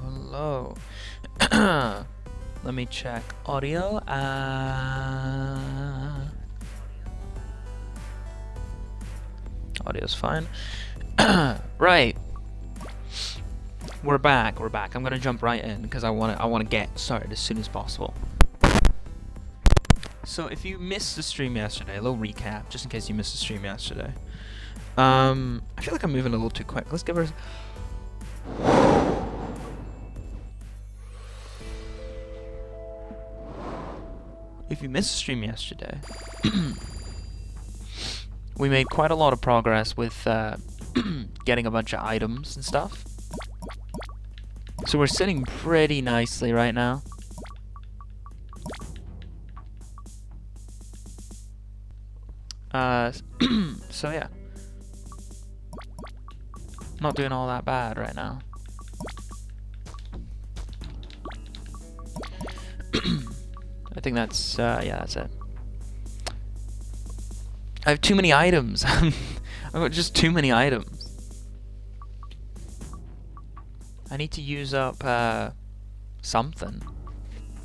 Hello. Let me check audio. Audio's fine. Right. We're back. I'm gonna jump right in because I wanna get started as soon as possible. So if you missed the stream yesterday, a little recap, just in case you missed the stream yesterday. I feel like I'm moving a little too quick. Let's give her. If you missed the stream yesterday, we made quite a lot of progress with getting a bunch of items and stuff. So we're sitting pretty nicely right now. So yeah. Not doing all that bad right now. I think that's, yeah, that's it. I have too many items. I've got just too many items. I need to use up, something.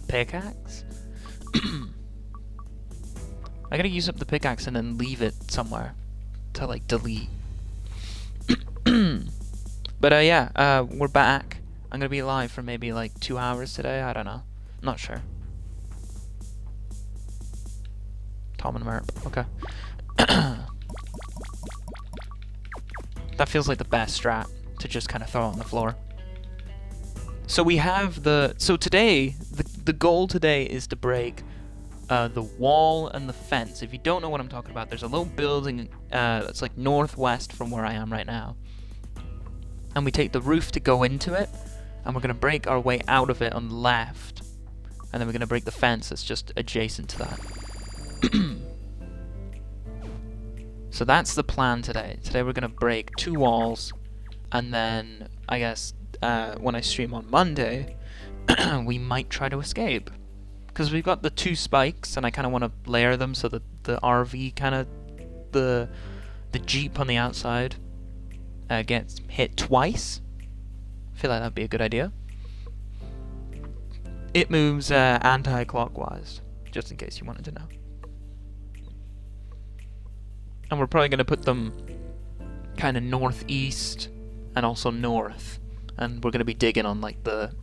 Pickaxe? I gotta use up the pickaxe and then leave it somewhere to, like, delete. But, yeah, we're back. I'm gonna be live for maybe, like, 2 hours today. I don't know. I'm not sure. Tom and Merp. Okay. That feels like the best strat to just kind of throw on the floor. So we have the... So today, the goal today is to break the wall and the fence. If you don't know what I'm talking about, there's a little building that's like northwest from where I am right now. And we take the roof to go into it, and we're going to break our way out of it on the left. And then we're going to break the fence that's just adjacent to that. So that's the plan today. Today we're going to break 2 walls, and then, I guess, when I stream on Monday, we might try to escape. Because we've got the 2 spikes, and I kind of want to layer them so that the RV kind of, the Jeep on the outside gets hit twice. I feel like that'd be a good idea. It moves anti-clockwise, just in case you wanted to know. And we're probably going to put them kind of northeast and also north. And we're going to be digging on like the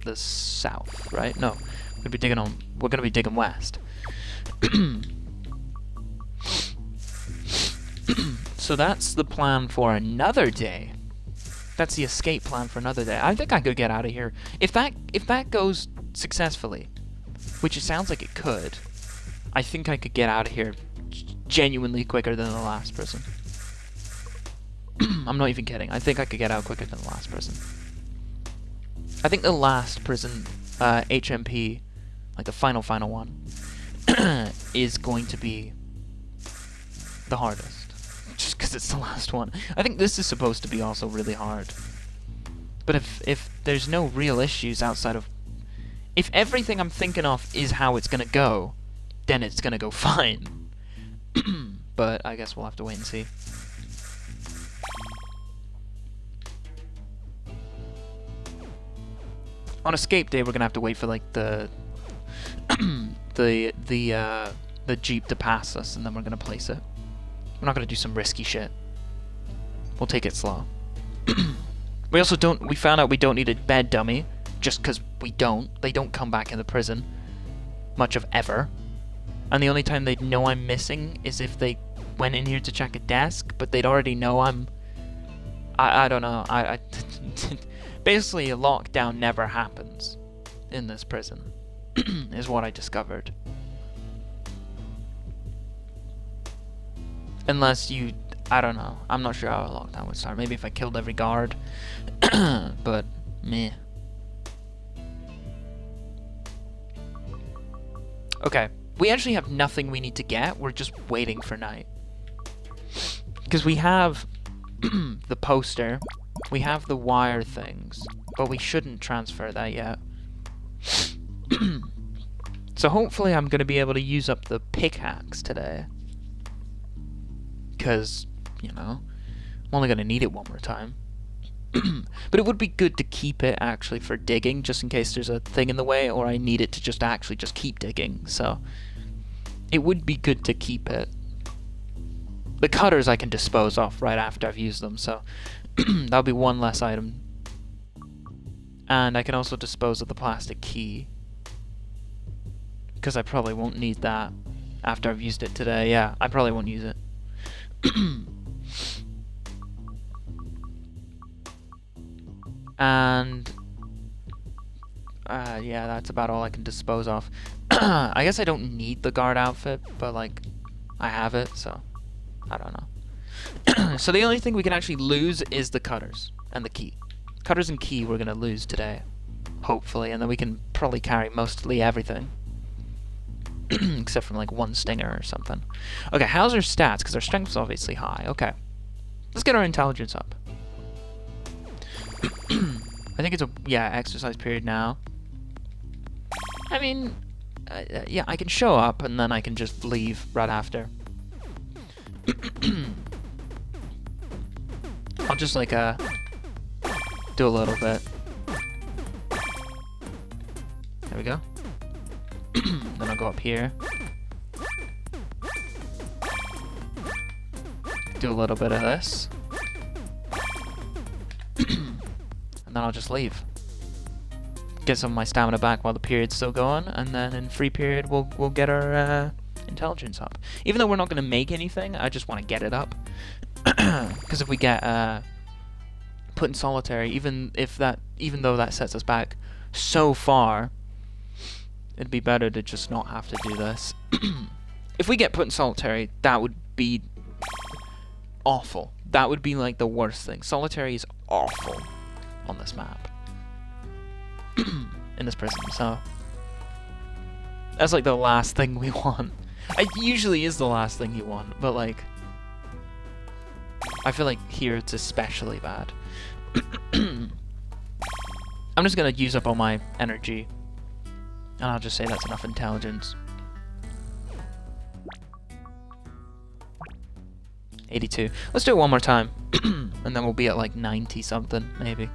the south, right? No, we're going to be digging west. So that's the plan for another day. That's the escape plan for another day. I think I could get out of here. If that goes successfully, which it sounds like it could, I think I could get out of here genuinely quicker than the last prison. I'm not even kidding. I think I could get out quicker than the last prison. I think the last prison, HMP, like the final one, is going to be the hardest. Just because it's the last one. I think this is supposed to be also really hard. But if there's no real issues outside of... If everything I'm thinking of is how it's gonna go, then it's gonna go fine. But I guess we'll have to wait and see. On escape day, we're gonna have to wait for like the the Jeep to pass us, and then we're gonna place it. We're not gonna do some risky shit. We'll take it slow. We also don't. We found out we don't need a bed dummy, just because we don't. They don't come back in the prison much of ever. And the only time they'd know I'm missing is if they went in here to check a desk, but they'd already know I'm... I don't know. Basically, a lockdown never happens in this prison, is what I discovered. Unless you... I don't know. I'm not sure how a lockdown would start. Maybe if I killed every guard. But, meh. Okay. We actually have nothing we need to get. We're just waiting for night. Because we have the poster. We have the wire things. But we shouldn't transfer that yet. So hopefully I'm going to be able to use up the pickaxe today. Because, you know, I'm only going to need it one more time. But it would be good to keep it actually for digging, just in case there's a thing in the way, or I need it to just actually just keep digging. So it would be good to keep it. The cutters I can dispose of right after I've used them, so that'll be one less item. And I can also dispose of the plastic key, because I probably won't need that after I've used it today. Yeah, I probably won't use it. And yeah, that's about all I can dispose of. I guess I don't need the guard outfit, but like I have it, so I don't know. So the only thing we can actually lose is the cutters and the key. Cutters and key we're gonna lose today, hopefully, and then we can probably carry mostly everything. Except from like one stinger or something. Okay, how's our stats? Because our strength is obviously high. Okay, let's get our intelligence up. I think it's a exercise period now. I mean, yeah, I can show up and then I can just leave right after. I'll just like do a little bit. There we go. Then I'll go up here. Do a little bit of this. And then I'll just leave. Get some of my stamina back while the period's still going, and then in free period we'll get our intelligence up. Even though we're not going to make anything, I just want to get it up. Because if we get put in solitary, even though that sets us back so far, it'd be better to just not have to do this. If we get put in solitary, that would be awful. That would be like the worst thing. Solitary is awful on this map. In this prison, so that's like the last thing we want. It usually is the last thing you want, but like I feel like here it's especially bad. I'm just gonna use up all my energy, and I'll just say that's enough intelligence. 82. Let's do it one more time, and then we'll be at like 90 something maybe.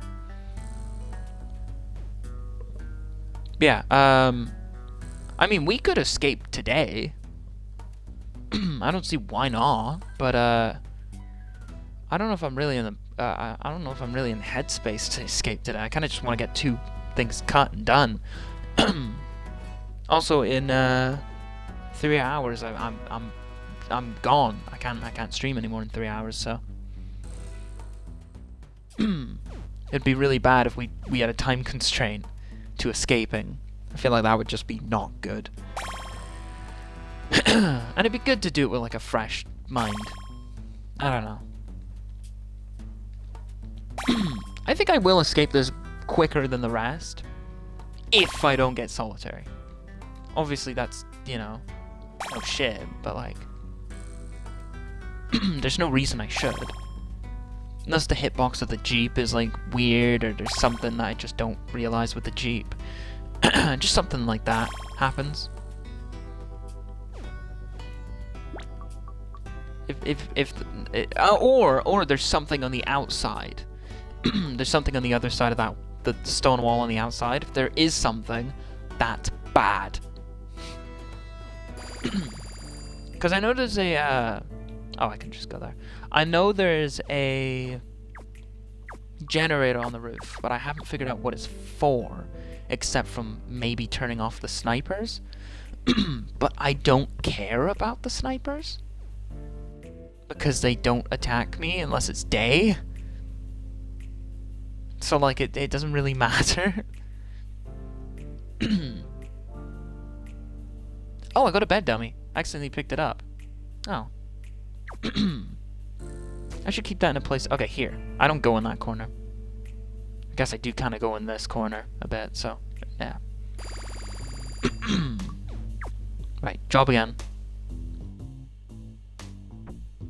Yeah, I mean, we could escape today. I don't see why not, but I don't know if I'm really in the I don't know if I'm really in the headspace to escape today. I kind of just want to get 2 things cut and done. Also, in 3 hours, I'm gone. I can't stream anymore in 3 hours, so it'd be really bad if we had a time constraint to escaping. I feel like that would just be not good. And it'd be good to do it with like a fresh mind. I don't know. I think I will escape this quicker than the rest if I don't get solitary. Obviously that's, you know, no shit, but like there's no reason I should. Unless the hitbox of the Jeep is like weird, or there's something that I just don't realize with the Jeep. Just something like that happens. Or there's something on the outside. There's something on the other side of the stone wall on the outside. If there is something, that's bad. Because I know there's a oh, I can just go there. I know there's a generator on the roof, but I haven't figured out what it's for, except from maybe turning off the snipers. But I don't care about the snipers, because they don't attack me unless it's day. So like it doesn't really matter. Oh, I got a bed dummy. I accidentally picked it up. Oh. I should keep that in a place. Okay, here. I don't go in that corner. I guess I do kind of go in this corner a bit, so yeah. Right, job again.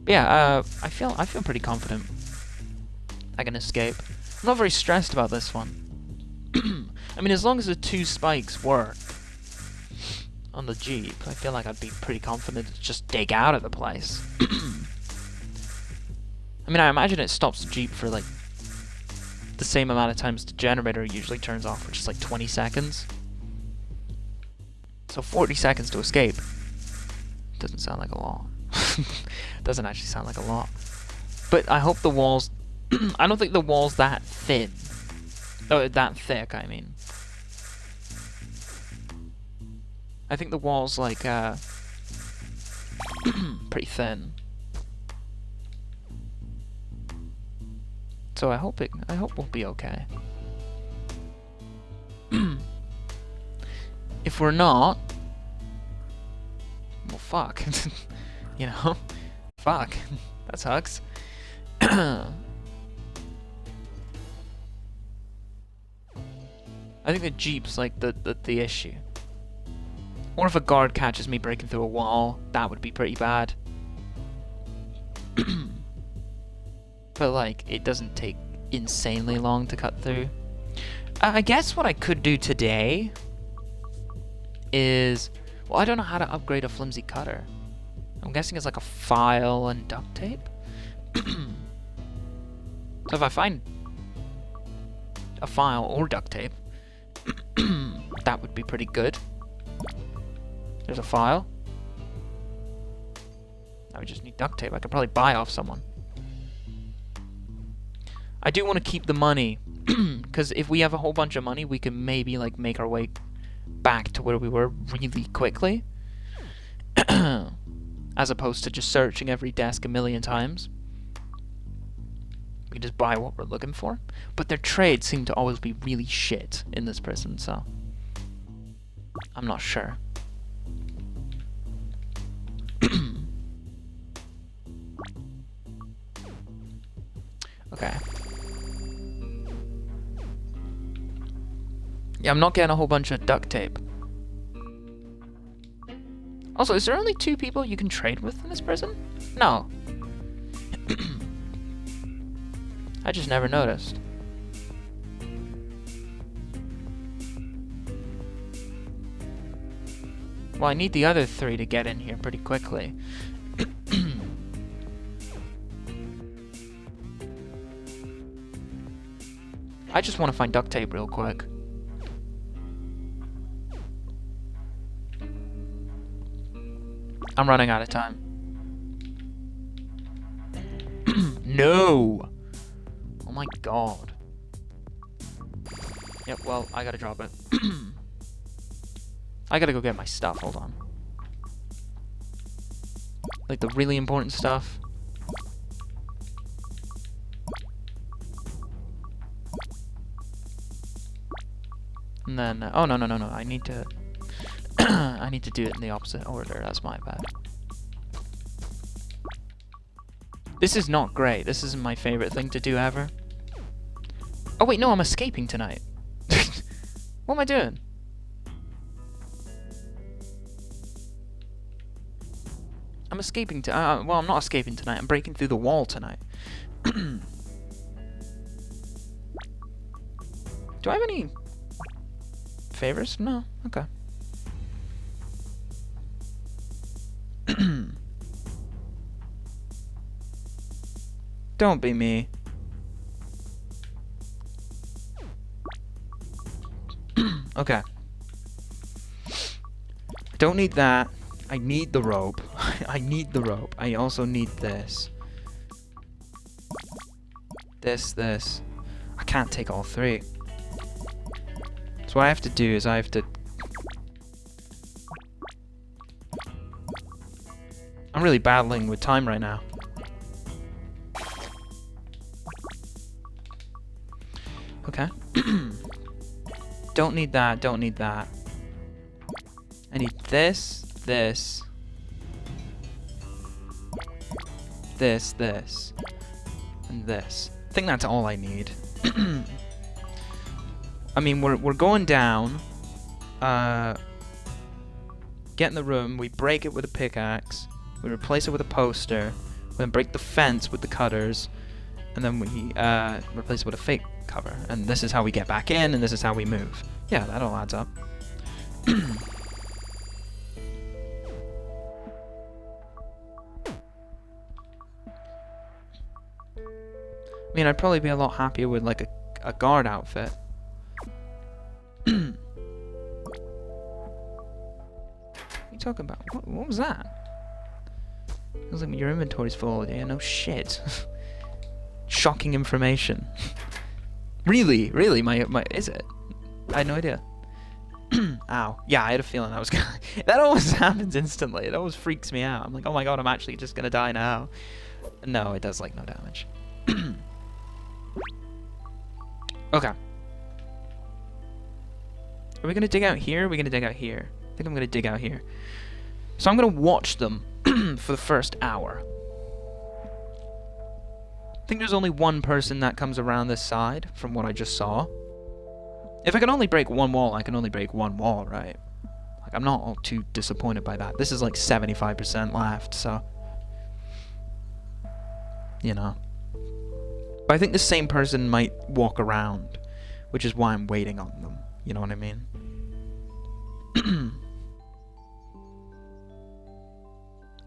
Yeah, I feel pretty confident I can escape. I'm not very stressed about this one. I mean, as long as the 2 spikes work on the Jeep, I feel like I'd be pretty confident to just dig out of the place. I mean, I imagine it stops the Jeep for like the same amount of times the generator usually turns off, which is like 20 seconds. So 40 seconds to escape. Doesn't sound like a lot. Doesn't actually sound like a lot. But I hope the walls... I don't think the wall's that thin. Oh, that thick, I mean. I think the wall's like, pretty thin. So I hope we'll be okay. If we're not, well, fuck. You know? Fuck. That sucks. I think the Jeep's like the issue. Or if a guard catches me breaking through a wall, that would be pretty bad. But like, it doesn't take insanely long to cut through. I guess what I could do today is... Well, I don't know how to upgrade a flimsy cutter. I'm guessing it's like a file and duct tape? So if I find a file or duct tape, that would be pretty good. There's a file. I would just need duct tape. I could probably buy off someone. I do want to keep the money, because if we have a whole bunch of money, we can maybe like make our way back to where we were really quickly. As opposed to just searching every desk a million times. We can just buy what we're looking for. But their trades seem to always be really shit in this prison, so... I'm not sure. Okay. Yeah, I'm not getting a whole bunch of duct tape. Also, is there only 2 people you can trade with in this prison? No. I just never noticed. Well, I need the other 3 to get in here pretty quickly. I just want to find duct tape real quick. I'm running out of time. No! Oh my god. Yep, well, I gotta drop it. I gotta go get my stuff, hold on. Like the really important stuff. And then, oh no, I need to... I need to do it in the opposite order, that's my bad. This is not great, this isn't my favorite thing to do ever. Oh wait, no, I'm escaping tonight. What am I doing? I'm escaping well, I'm not escaping tonight, I'm breaking through the wall tonight. Do I have any favors? No, okay. Don't be me. Okay. Don't need that. I need the rope. I need the rope. I also need this. This. I can't take all 3. So what I have to do is I have to... I'm really battling with time right now. Okay. Don't need that, don't need that. I need this, this, and this. I think that's all I need. I mean, we're going down. Get in the room, we break it with a pickaxe, we replace it with a poster, we then break the fence with the cutters, and then we replace it with a fake cover. And this is how we get back in, and this is how we move. Yeah, that all adds up. I mean, I'd probably be a lot happier with like a guard outfit. What are you talking about? What was that? It was like your inventory's full. Yeah, no shit. Shocking information. Really? Is it? I had no idea. Ow. Yeah, I had a feeling I was gonna... That always happens instantly. It always freaks me out. I'm like, oh my god, I'm actually just gonna die now. No, it does like no damage. Okay. Are we gonna dig out here? Or are we gonna dig out here? I think I'm gonna dig out here. So I'm gonna watch them for the first hour. I think there's only one person that comes around this side, from what I just saw. If I can only break one wall, I can only break one wall, right? Like, I'm not all too disappointed by that. This is like 75% left, so... You know. But I think the same person might walk around, which is why I'm waiting on them. You know what I mean?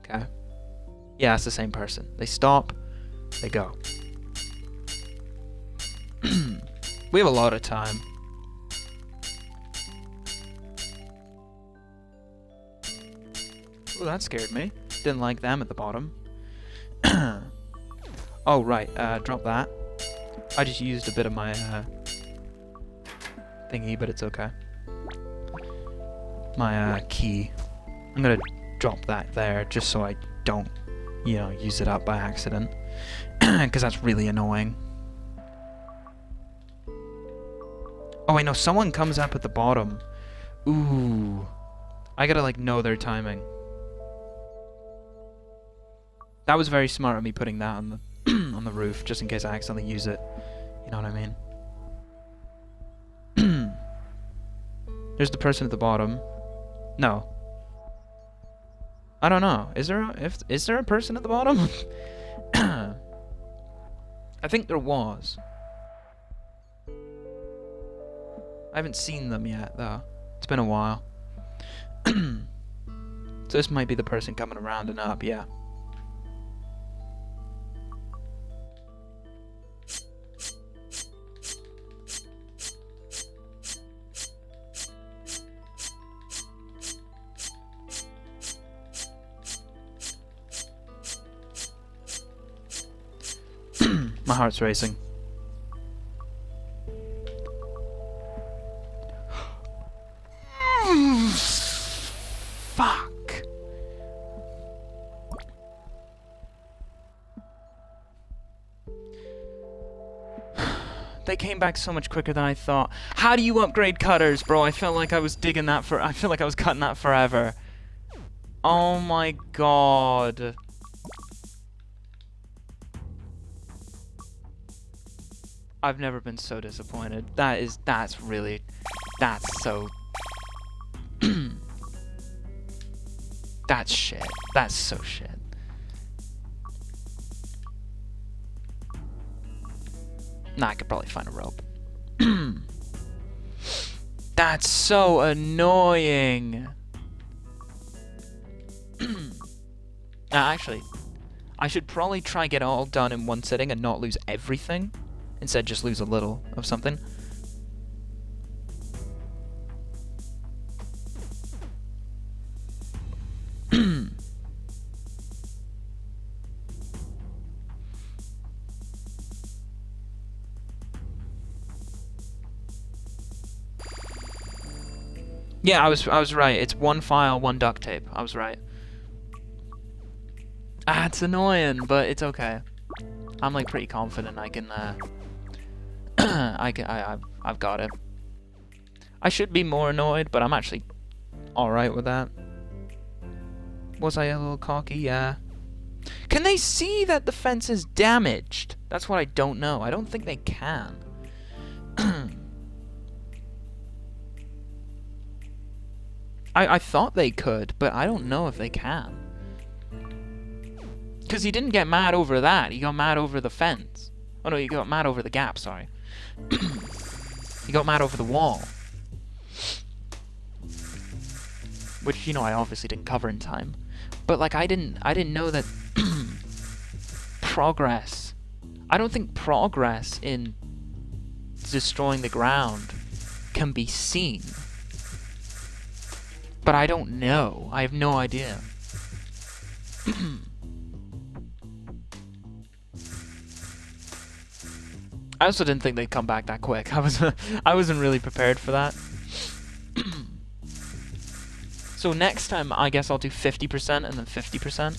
Okay. Yeah, it's the same person. They stop, they go. We have a lot of time. Oh, that scared me. Didn't like them at the bottom. Oh, right. Drop that. I just used a bit of my thingy, but it's okay. My key. I'm gonna drop that there just so I don't, you know, use it up by accident. Because that's really annoying. Oh, wait, no. Someone comes up at the bottom. Ooh. I gotta, like, know their timing. That was very smart of me putting that on the on the roof, just in case I accidentally use it. You know what I mean? There's the person at the bottom. No. I don't know. Is there a person at the bottom? I think there was. I haven't seen them yet, though. It's been a while. So this might be the person coming around and up, yeah. My heart's racing. Fuck. They came back so much quicker than I thought. How do you upgrade cutters, bro? I felt like I was digging that for... I feel like I was cutting that forever. Oh my god. I've never been so disappointed. That's really... That's so... That's shit. That's so shit. Nah, I could probably find a rope. That's so annoying. Actually, I should probably try get it all done in one sitting and not lose everything. Instead, just lose a little of something. Yeah, I was right. It's one file, one duct tape. I was right. Ah, it's annoying, but it's okay. I'm like pretty confident I can. I've got it. I should be more annoyed, but I'm actually all right with that. Was I a little cocky? Yeah. Can they see that the fence is damaged? That's what I don't know. I don't think they can. I thought they could, but I don't know if they can. Because he didn't get mad over that. He got mad over the fence. Oh no, he got mad over the gap, sorry. He got mad over the wall. Which, you know, I obviously didn't cover in time. But, like, I didn't know that progress... I don't think progress in destroying the ground can be seen. But I don't know. I have no idea. I also didn't think they'd come back that quick. I wasn't really prepared for that. So next time, I guess I'll do 50% and then 50%.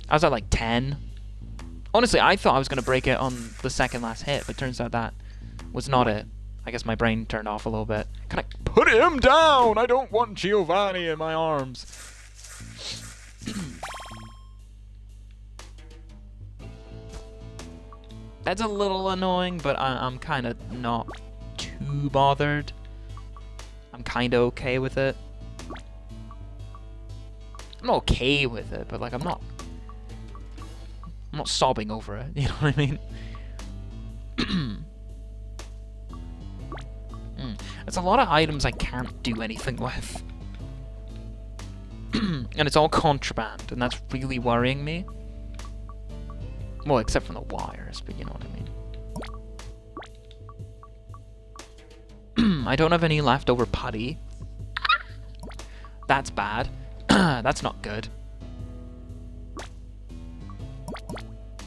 I was at like 10. Honestly, I thought I was going to break it on the second last hit, but turns out that was not it. I guess my brain turned off a little bit. Can I put him down? I don't want Giovanni in my arms. That's a little annoying, but I'm kind of not too bothered. I'm kind of okay with it. I'm not okay with it, but like I'm not sobbing over it, you know what I mean? It's a lot of items I can't do anything with. And it's all contraband, and that's really worrying me. Well, except from the wires, but you know what I mean. I don't have any leftover putty. That's bad. That's not good.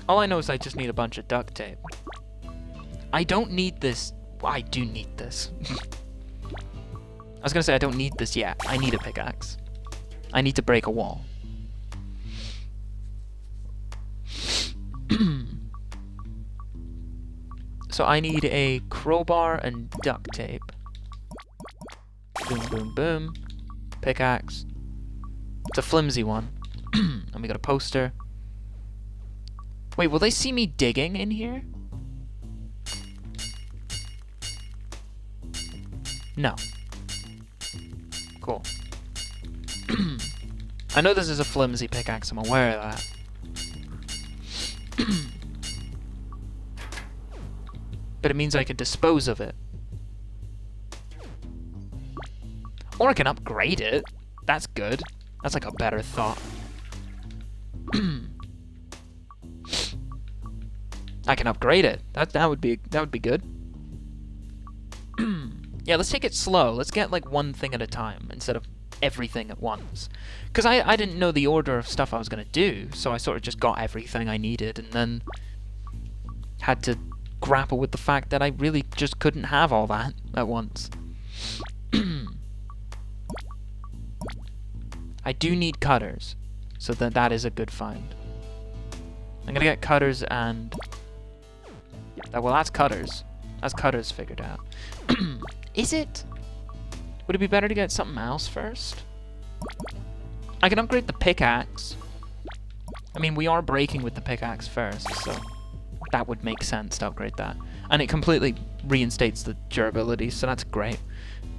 All I know is I just need a bunch of duct tape. I don't need this. Well, I do need this. I was gonna say I don't need this yet. I need a pickaxe. I need to break a wall. So I need a crowbar and duct tape. Boom, boom, boom. Pickaxe. It's a flimsy one. And we got a poster. Wait, will they see me digging in here? No. Cool. I know this is a flimsy pickaxe, I'm aware of that. But it means I can dispose of it. Or I can upgrade it. That's good. That's like a better thought. I can upgrade it. That would be good. Yeah, let's take it slow. Let's get like one thing at a time instead of everything at once. Because I didn't know the order of stuff I was going to do, so I sort of just got everything I needed and then had to grapple with the fact that I really just couldn't have all that at once. I do need cutters, so that is a good find. I'm gonna get cutters and... well, that's cutters. That's cutters figured out. Is it? Would it be better to get something else first? I can upgrade the pickaxe. I mean, we are breaking with the pickaxe first, so that would make sense to upgrade that. And it completely reinstates the durability, so that's great.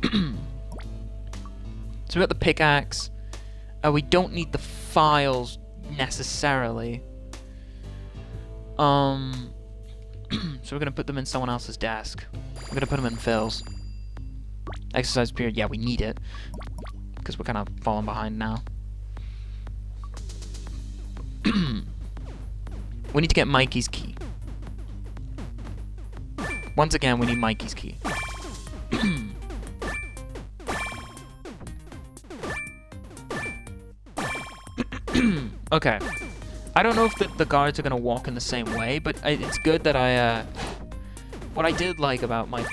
So we got the pickaxe. We don't need the files necessarily. So we're gonna put them in someone else's desk. I'm gonna put them in Phil's. Exercise period, yeah, we need it. Because we're kind of falling behind now. We need to get Mikey's key. Once again, we need Mikey's key. Okay. I don't know if the guards are going to walk in the same way, but it's good that I... what I did like about my...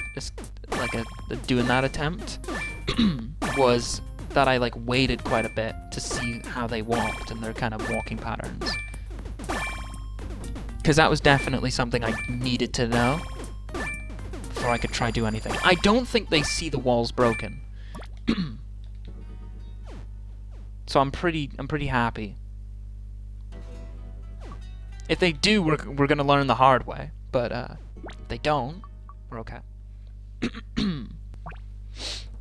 doing that attempt was that I waited quite a bit to see how they walked and their kind of walking patterns. Because that was definitely something I needed to know before I could try do anything. I don't think they see the walls broken. So I'm pretty happy. If they do, we're gonna learn the hard way. But if they don't, we're okay.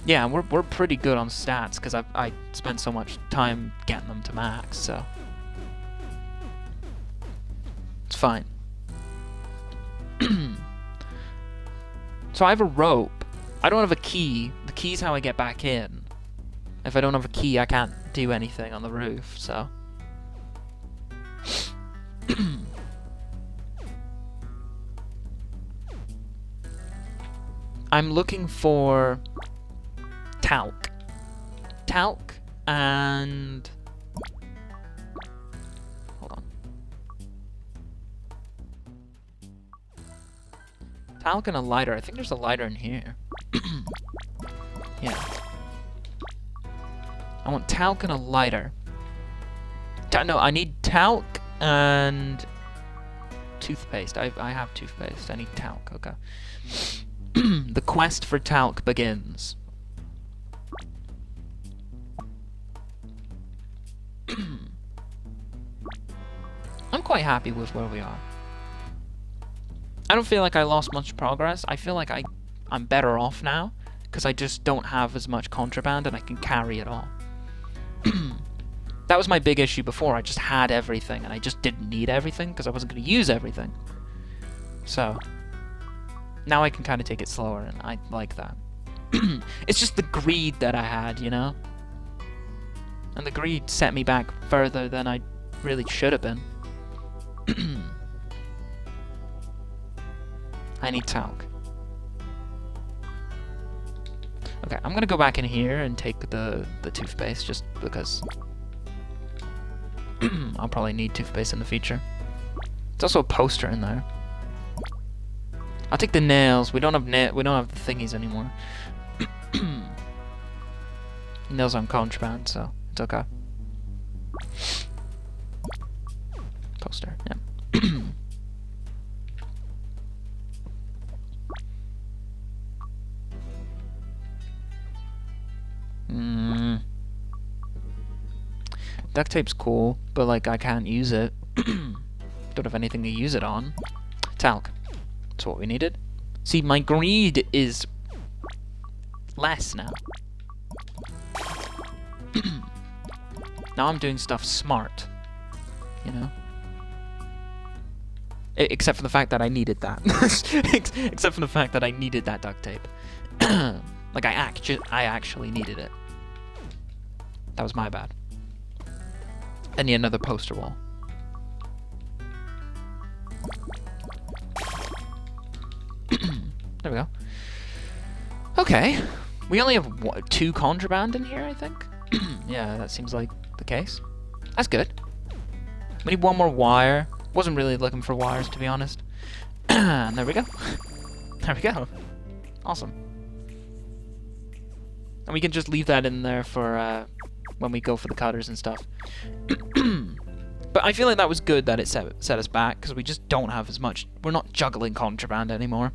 Yeah, we're pretty good on stats because I spent so much time getting them to max, so it's fine. So I have a rope. I don't have a key. The key's how I get back in. If I don't have a key, I can't do anything on the roof, so... I'm looking for talc. Talc and... Hold on. Talc and a lighter. I think there's a lighter in here. Yeah. I want talc and a lighter. No, I need talc and toothpaste. I have toothpaste. I need talc. Okay. The quest for talc begins. I'm quite happy with where we are. I don't feel like I lost much progress. I feel like I'm better off now, because I just don't have as much contraband and I can carry it all. That was my big issue before. I just had everything and I just didn't need everything because I wasn't going to use everything. So, now I can kind of take it slower and I like that. It's just the greed that I had, you know? And the greed set me back further than I really should have been. I need talc. Okay, I'm gonna go back in here and take the toothpaste just because I'll probably need toothpaste in the future. There's also a poster in there. I'll take the nails. We don't have the thingies anymore. Nails on contraband, so it's okay. Poster, yeah. Duct tape's cool, but like I can't use it. Don't have anything to use it on. Talc. That's what we needed. See, my greed is less now. Now I'm doing stuff smart. You know? Except for the fact that I needed that. Except for the fact that I needed that duct tape. Like I actually needed it. That was my bad. I need another poster wall. There we go. Okay. We only have what, 2 contraband in here, I think? Yeah, that seems like the case. That's good. We need 1 more wire. Wasn't really looking for wires, to be honest. And there we go. There we go. Awesome. And we can just leave that in there for when we go for the cutters and stuff. But I feel like that was good that it set us back, because we just don't have as much. We're not juggling contraband anymore.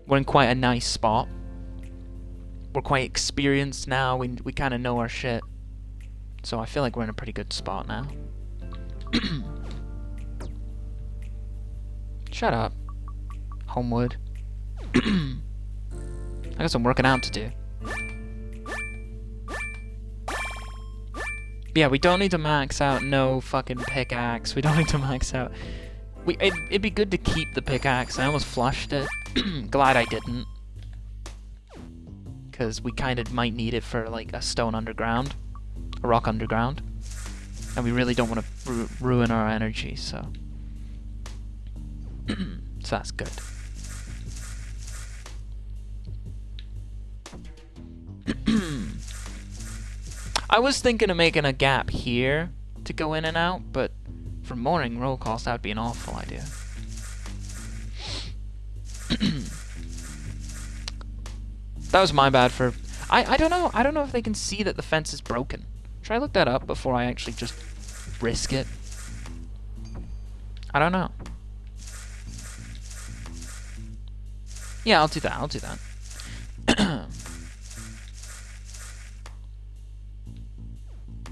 We're in quite a nice spot. We're quite experienced now. We kind of know our shit. So I feel like we're in a pretty good spot now. Shut up. Homewood. I got some working out to do. Yeah, we don't need to max out no fucking pickaxe. We don't need to max out. It'd be good to keep the pickaxe. I almost flushed it. Glad I didn't. Because we kind of might need it for like a stone underground. A rock underground. And we really don't want to ruin our energy, so. So that's good. I was thinking of making a gap here to go in and out, but for morning roll calls, that would be an awful idea. That was my bad for... I don't know. I don't know if they can see that the fence is broken. Should I look that up before I actually just risk it? I don't know. Yeah, I'll do that. I'll do that.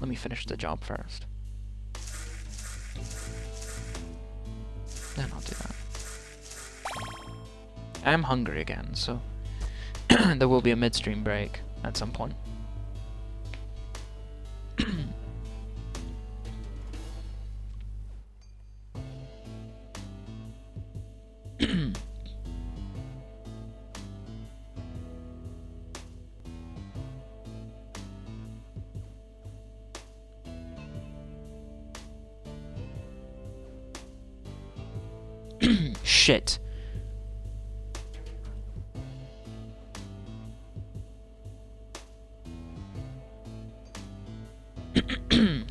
Let me finish the job first. Then I'll do that. I'm hungry again, so there will be a midstream break at some point. Shit.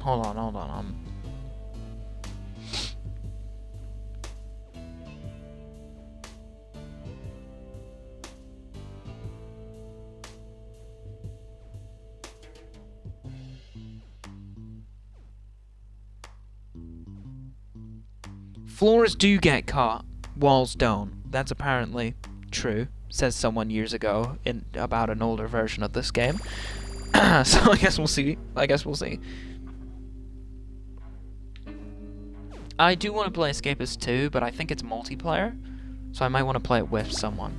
Hold on. Floors do get caught, walls don't. That's apparently true, says someone years ago about an older version of this game. So I guess we'll see. I do want to play Escapists 2, but I think it's multiplayer, so I might want to play it with someone.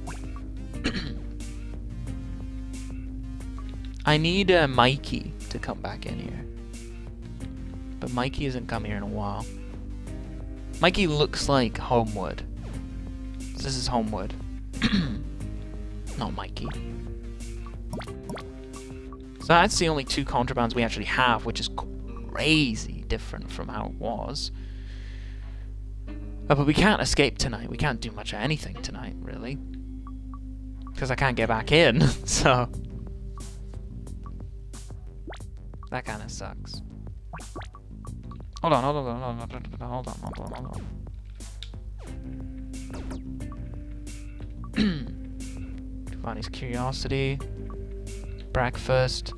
I need Mikey to come back in here. But Mikey hasn't come here in a while. Mikey looks like Homewood. This is Homewood. Not Mikey. So that's the only 2 contrabands we actually have, which is crazy different from how it was. But we can't escape tonight. We can't do much of anything tonight, really. Because I can't get back in, so... That kind of sucks. Hold on. Giovanni's Curiosity. Breakfast.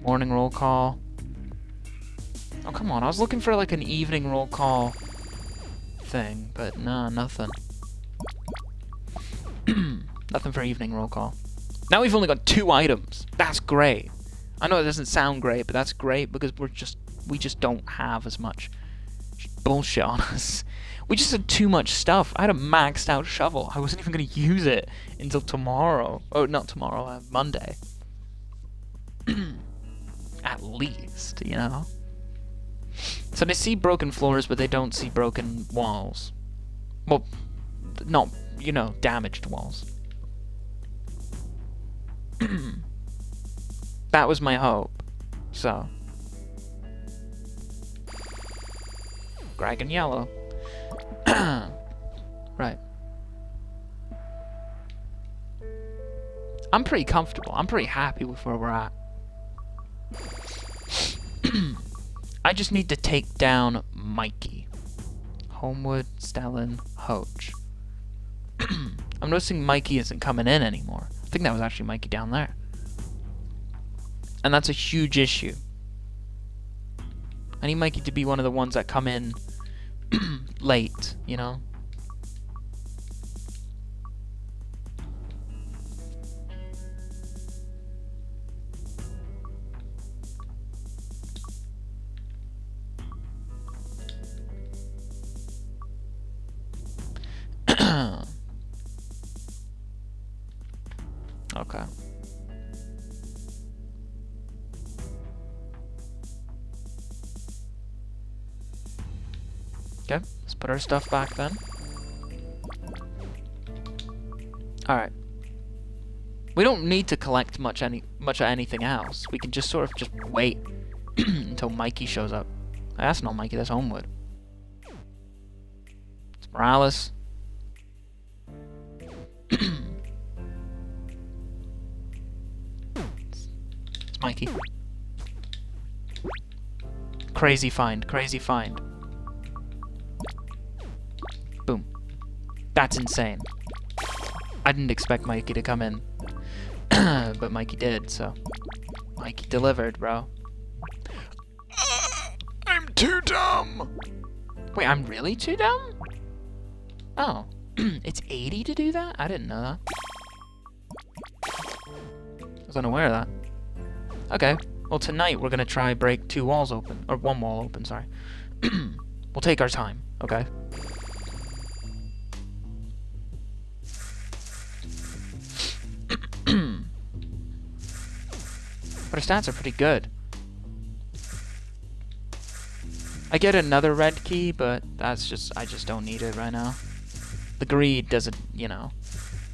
Morning roll call. Oh, come on. I was looking for, like, an evening roll call thing, but nah, nothing. Nothing for evening roll call. Now we've only got 2 items. That's great. I know it doesn't sound great, but that's great because we just don't have as much bullshit on us. We just had too much stuff. I had a maxed out shovel. I wasn't even going to use it until tomorrow. Oh, not tomorrow, Monday. At least, you know? So they see broken floors, but they don't see broken walls. Well, not, you know, damaged walls. That was my hope. So. Dragon yellow. Right. I'm pretty comfortable. I'm pretty happy with where we're at. I just need to take down Mikey. Homewood, Stellan, Hoach. I'm noticing Mikey isn't coming in anymore. I think that was actually Mikey down there. And that's a huge issue. I need Mikey to be one of the ones that come in late, you know? Okay. Okay, let's put our stuff back then. Alright. We don't need to collect much of anything else. We can just sort of just wait until Mikey shows up. That's not Mikey, that's Homewood. It's Morales. It's Mikey. Crazy find, crazy find. Boom. That's insane. I didn't expect Mikey to come in. But Mikey did, so... Mikey delivered, bro. I'm too dumb! Wait, I'm really too dumb? Oh. It's 80 to do that? I didn't know that. I was unaware of that. Okay. Well, tonight we're gonna try break 2 walls open. Or 1 wall open, sorry. We'll take our time, okay? But our stats are pretty good. I get another red key, but that's just, I just don't need it right now. The greed doesn't, you know,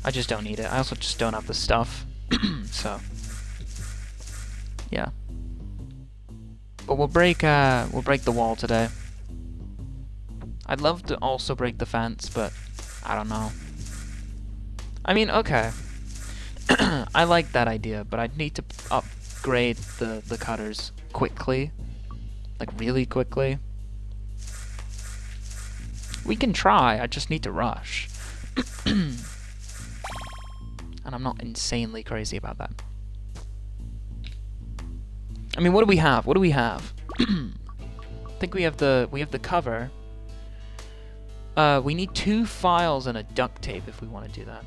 I just don't need it. I also just don't have the stuff, so, yeah. But we'll break the wall today. I'd love to also break the fence, but I don't know. I mean, okay. I like that idea, but I'd need to upgrade the cutters quickly Like, really quickly. We can try, I just need to rush. And I'm not insanely crazy about that. I mean, what do we have? What do we have? I think we have the cover. We need 2 files and a duct tape if we want to do that.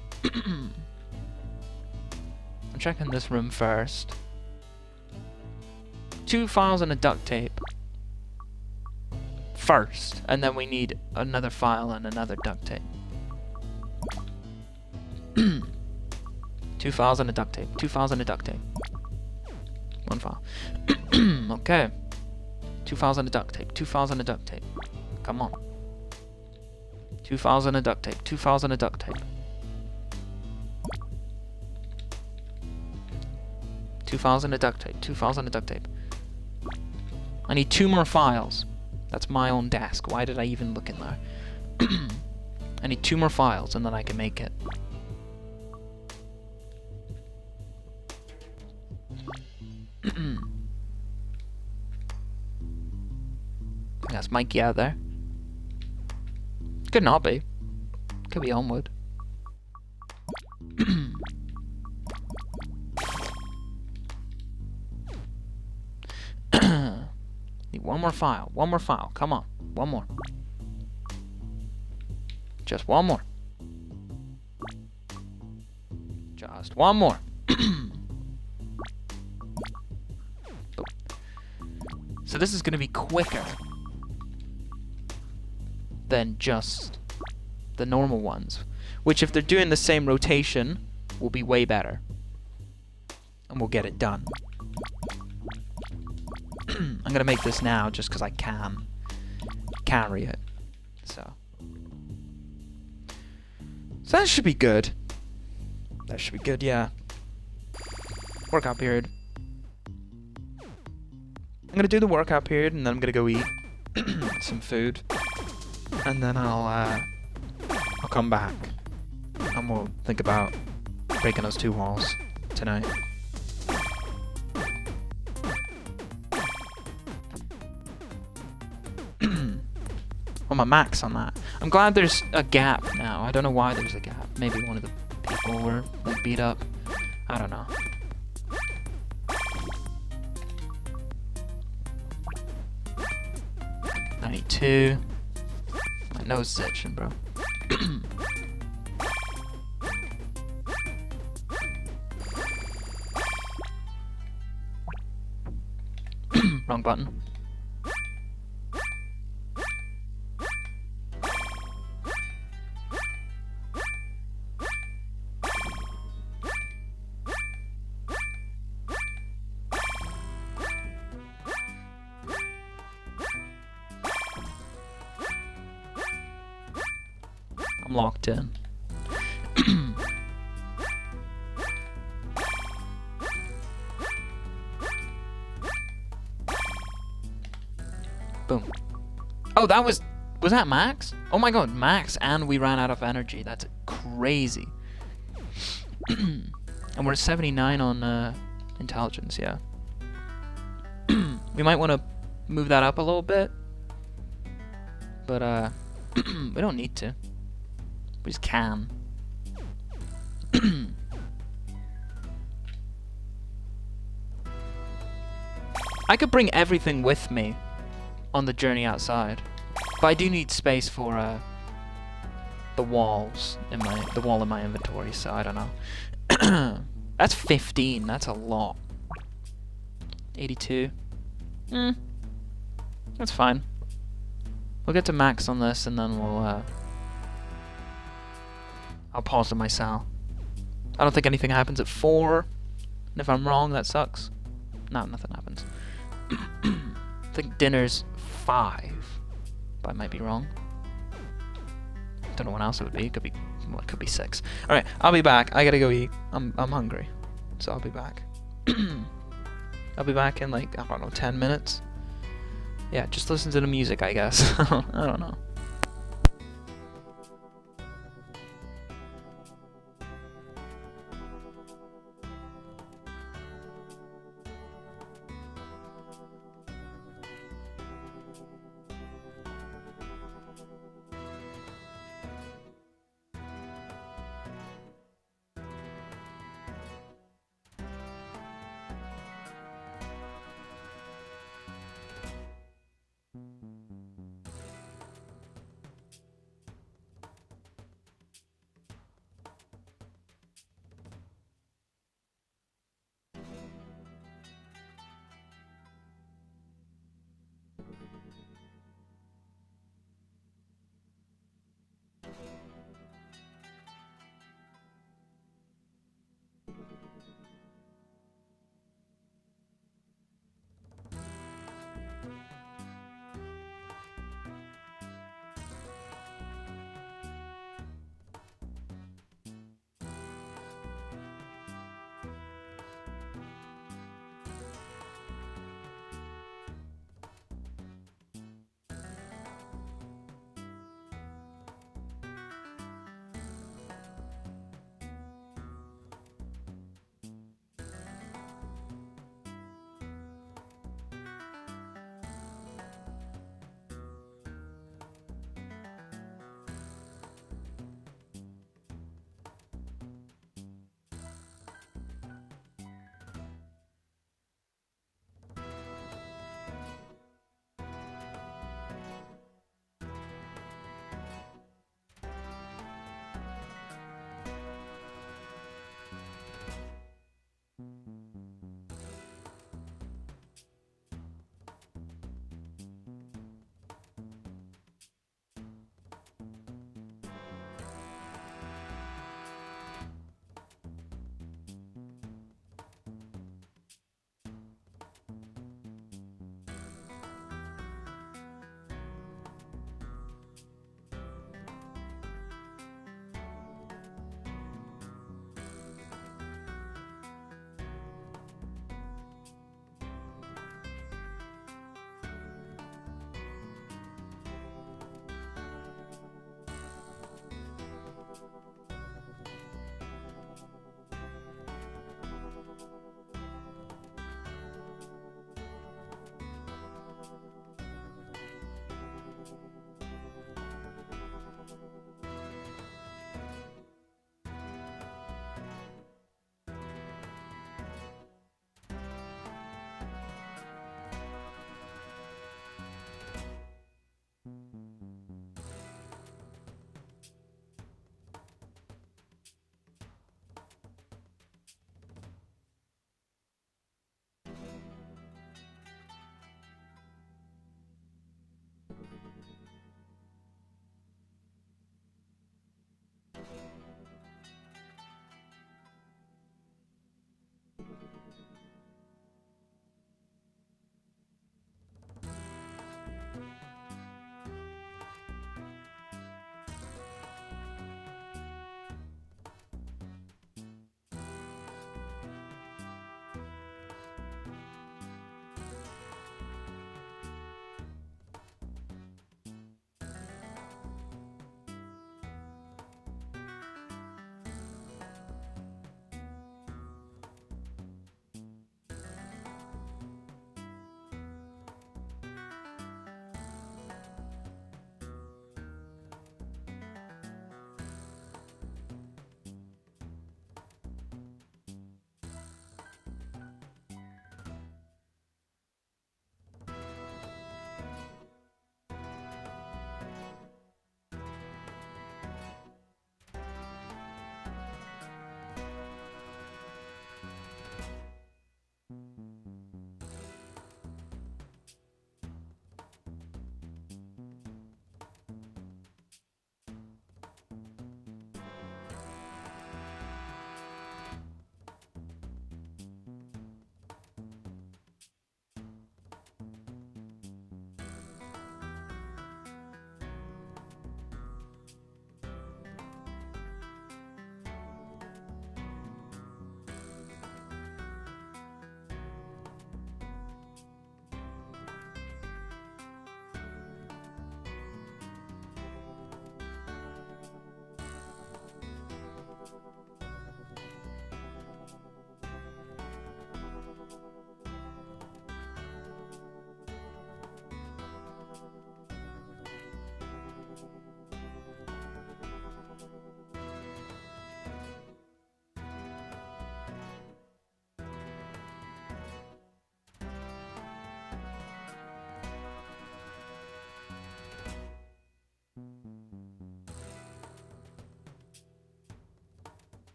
I'm checking this room first. 2 files and a duct tape. First. And then we need another file and another duct tape. 2 files and a duct tape. 2 files and a duct tape. 1 file. Okay. 2 files and a duct tape. 2 files and a duct tape. Come on. 2 files and a duct tape. 2 files and a duct tape. 2 files and a duct tape. 2 files and a duct tape. I need 2 more files. That's my own desk. Why did I even look in there? I need 2 more files and then I can make it. That's Mikey out there. Could not be. Could be Onward. Need 1 more file. 1 more file. Come on. 1 more. Just 1 more. Just 1 more. So this is going to be quicker than just the normal ones, which if they're doing the same rotation will be way better and we'll get it done. I'm gonna make this now just because I can carry it, so that should be good. That should be good, yeah. Workout period. I'm gonna do the workout period and then I'm gonna go eat some food. And then I'll come back and we'll think about breaking those 2 walls tonight. Well, my max on that. I'm glad there's a gap now. I don't know why there's a gap. Maybe one of the people were like beat up. I don't know. $92. My nose is itching, bro. Wrong button. I'm locked in. Boom. Oh, that was that max? Oh my god, max, and we ran out of energy. That's crazy. And we're at 79 on intelligence, yeah. We might want to move that up a little bit. But we don't need to. We just can. I could bring everything with me on the journey outside, but I do need space for the walls in the wall in my inventory. So I don't know. That's 15. That's a lot. 82. That's fine. We'll get to max on this, and then we'll I'll pause to my cell. I don't think anything happens at 4. And if I'm wrong, that sucks. No, nothing happens. I think dinner's 5. But I might be wrong. Don't know what else it would be. It could be 6. Alright, I'll be back. I gotta go eat. I'm hungry. So I'll be back. I'll be back in like, I don't know, 10 minutes. Yeah, just listen to the music, I guess. I don't know.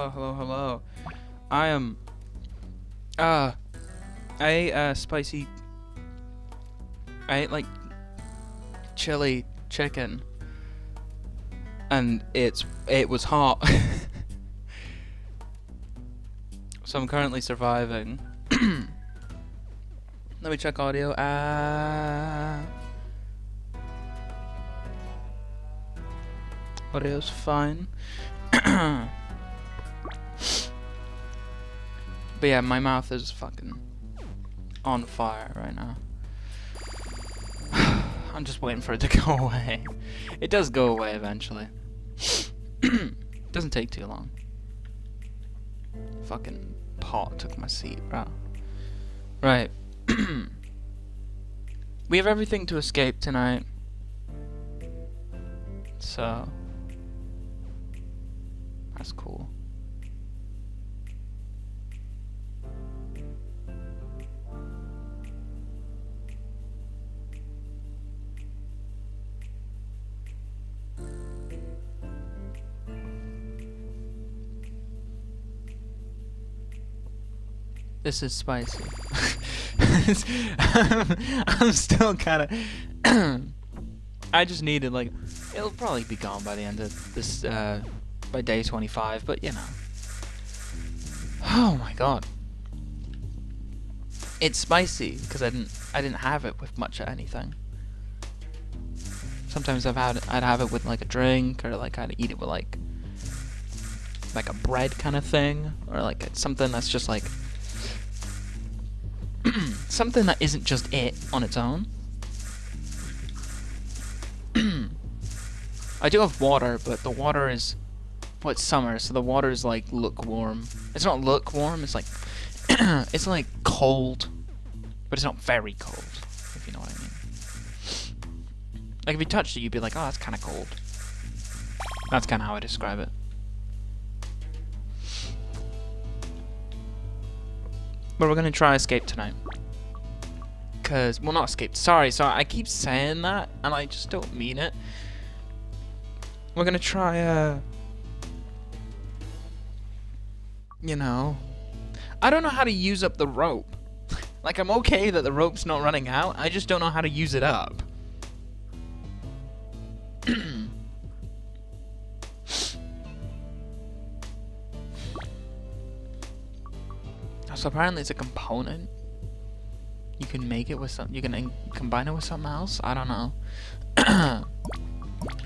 hello. I am... I ate spicy... I ate, like, chili chicken. And it was hot. So I'm currently surviving. Let me check audio. Audio's fine. But yeah, my mouth is fucking on fire right now. I'm just waiting for it to go away. It does go away eventually. Doesn't take too long. Fucking pot took my seat, bro. Right. We have everything to escape tonight. So that's cool. This is spicy. I'm still kind of... I just needed, like... It'll probably be gone by the end of this, by day 25, but, you know. Oh my god. It's spicy, because I didn't have it with much of anything. Sometimes I'd have it with, like, a drink, or, like, I'd eat it with, like a bread kind of thing, or, like, something that's just, like... something that isn't just it on its own. I do have water, but the water is... Well, it's summer, so the water is like lukewarm. It's not lukewarm, it's like... it's like cold, but it's not very cold, if you know what I mean. Like if you touched it, you'd be like, oh, that's kind of cold. That's kind of how I describe it. But we're gonna try escape tonight. Cause, well, not escape. Sorry, I keep saying that, and I just don't mean it. We're gonna try, you know, I don't know how to use up the rope. Like, I'm okay that the rope's not running out, I just don't know how to use it up. So apparently it's a component. You can make it with something. You can combine it with something else. I don't know.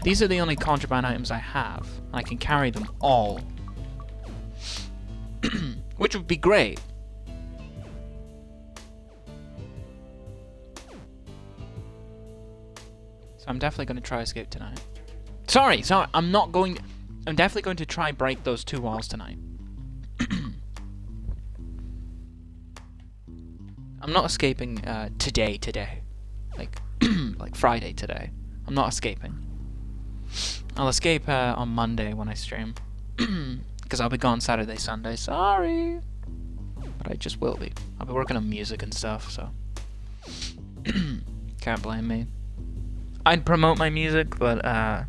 These are the only contraband items I have. I can carry them all. Which would be great. So I'm definitely going to try escape tonight. Sorry, I'm not going to... I'm definitely going to try break those 2 walls tonight. I'm not escaping today. Like, like Friday today. I'm not escaping. I'll escape on Monday when I stream. Because I'll be gone Saturday, Sunday. Sorry. But I just will be. I'll be working on music and stuff, so... Can't blame me. I'd promote my music, but, I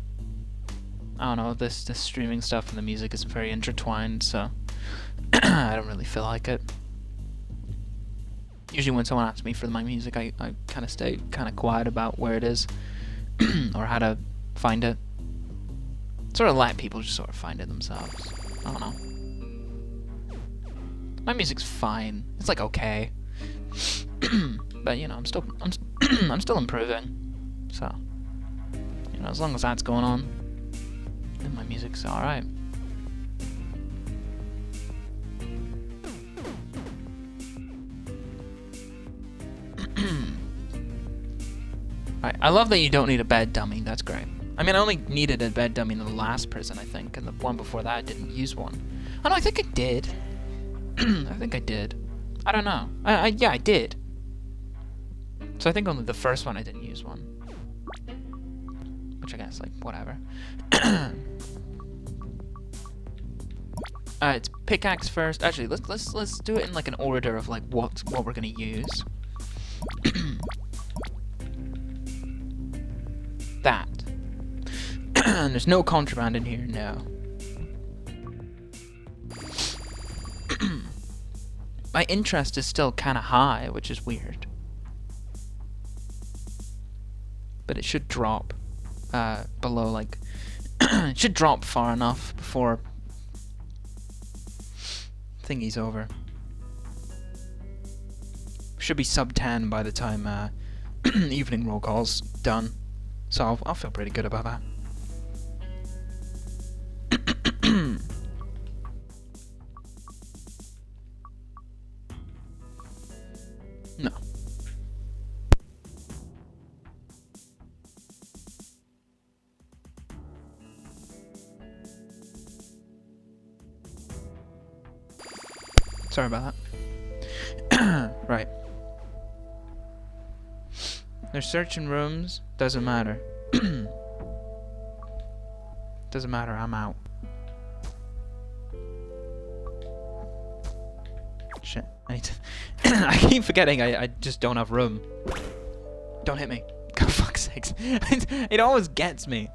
don't know, this streaming stuff and the music is very intertwined, so... I don't really feel like it. Usually when someone asks me for my music, I kind of stay kind of quiet about where it is. Or how to find it. Sort of let people just sort of find it themselves. I don't know. My music's fine. It's like okay. But you know, I'm still improving. So, you know, as long as that's going on, then my music's alright. Right, I love that you don't need a bed dummy. That's great. I mean, I only needed a bed dummy in the last prison, I think, and the one before that I didn't use one. Oh no, I think I did. I think I did. I don't know. Yeah, I did. So I think only the first one I didn't use one. Which I guess, like, whatever. It's pickaxe first. Actually, let's do it in like an order of like what we're gonna use. That. There's no contraband in here, no. My interest is still kind of high, which is weird. But it should drop below, like... it should drop far enough before thingy's over. Should be sub 10 by the time evening roll call's done. So I'll feel pretty good about that. No. Sorry about that. Right. They're searching rooms. Doesn't matter. Doesn't matter. I'm out. Shit. I need to... I keep forgetting I just don't have room. Don't hit me. God, fuck's sakes. It always gets me.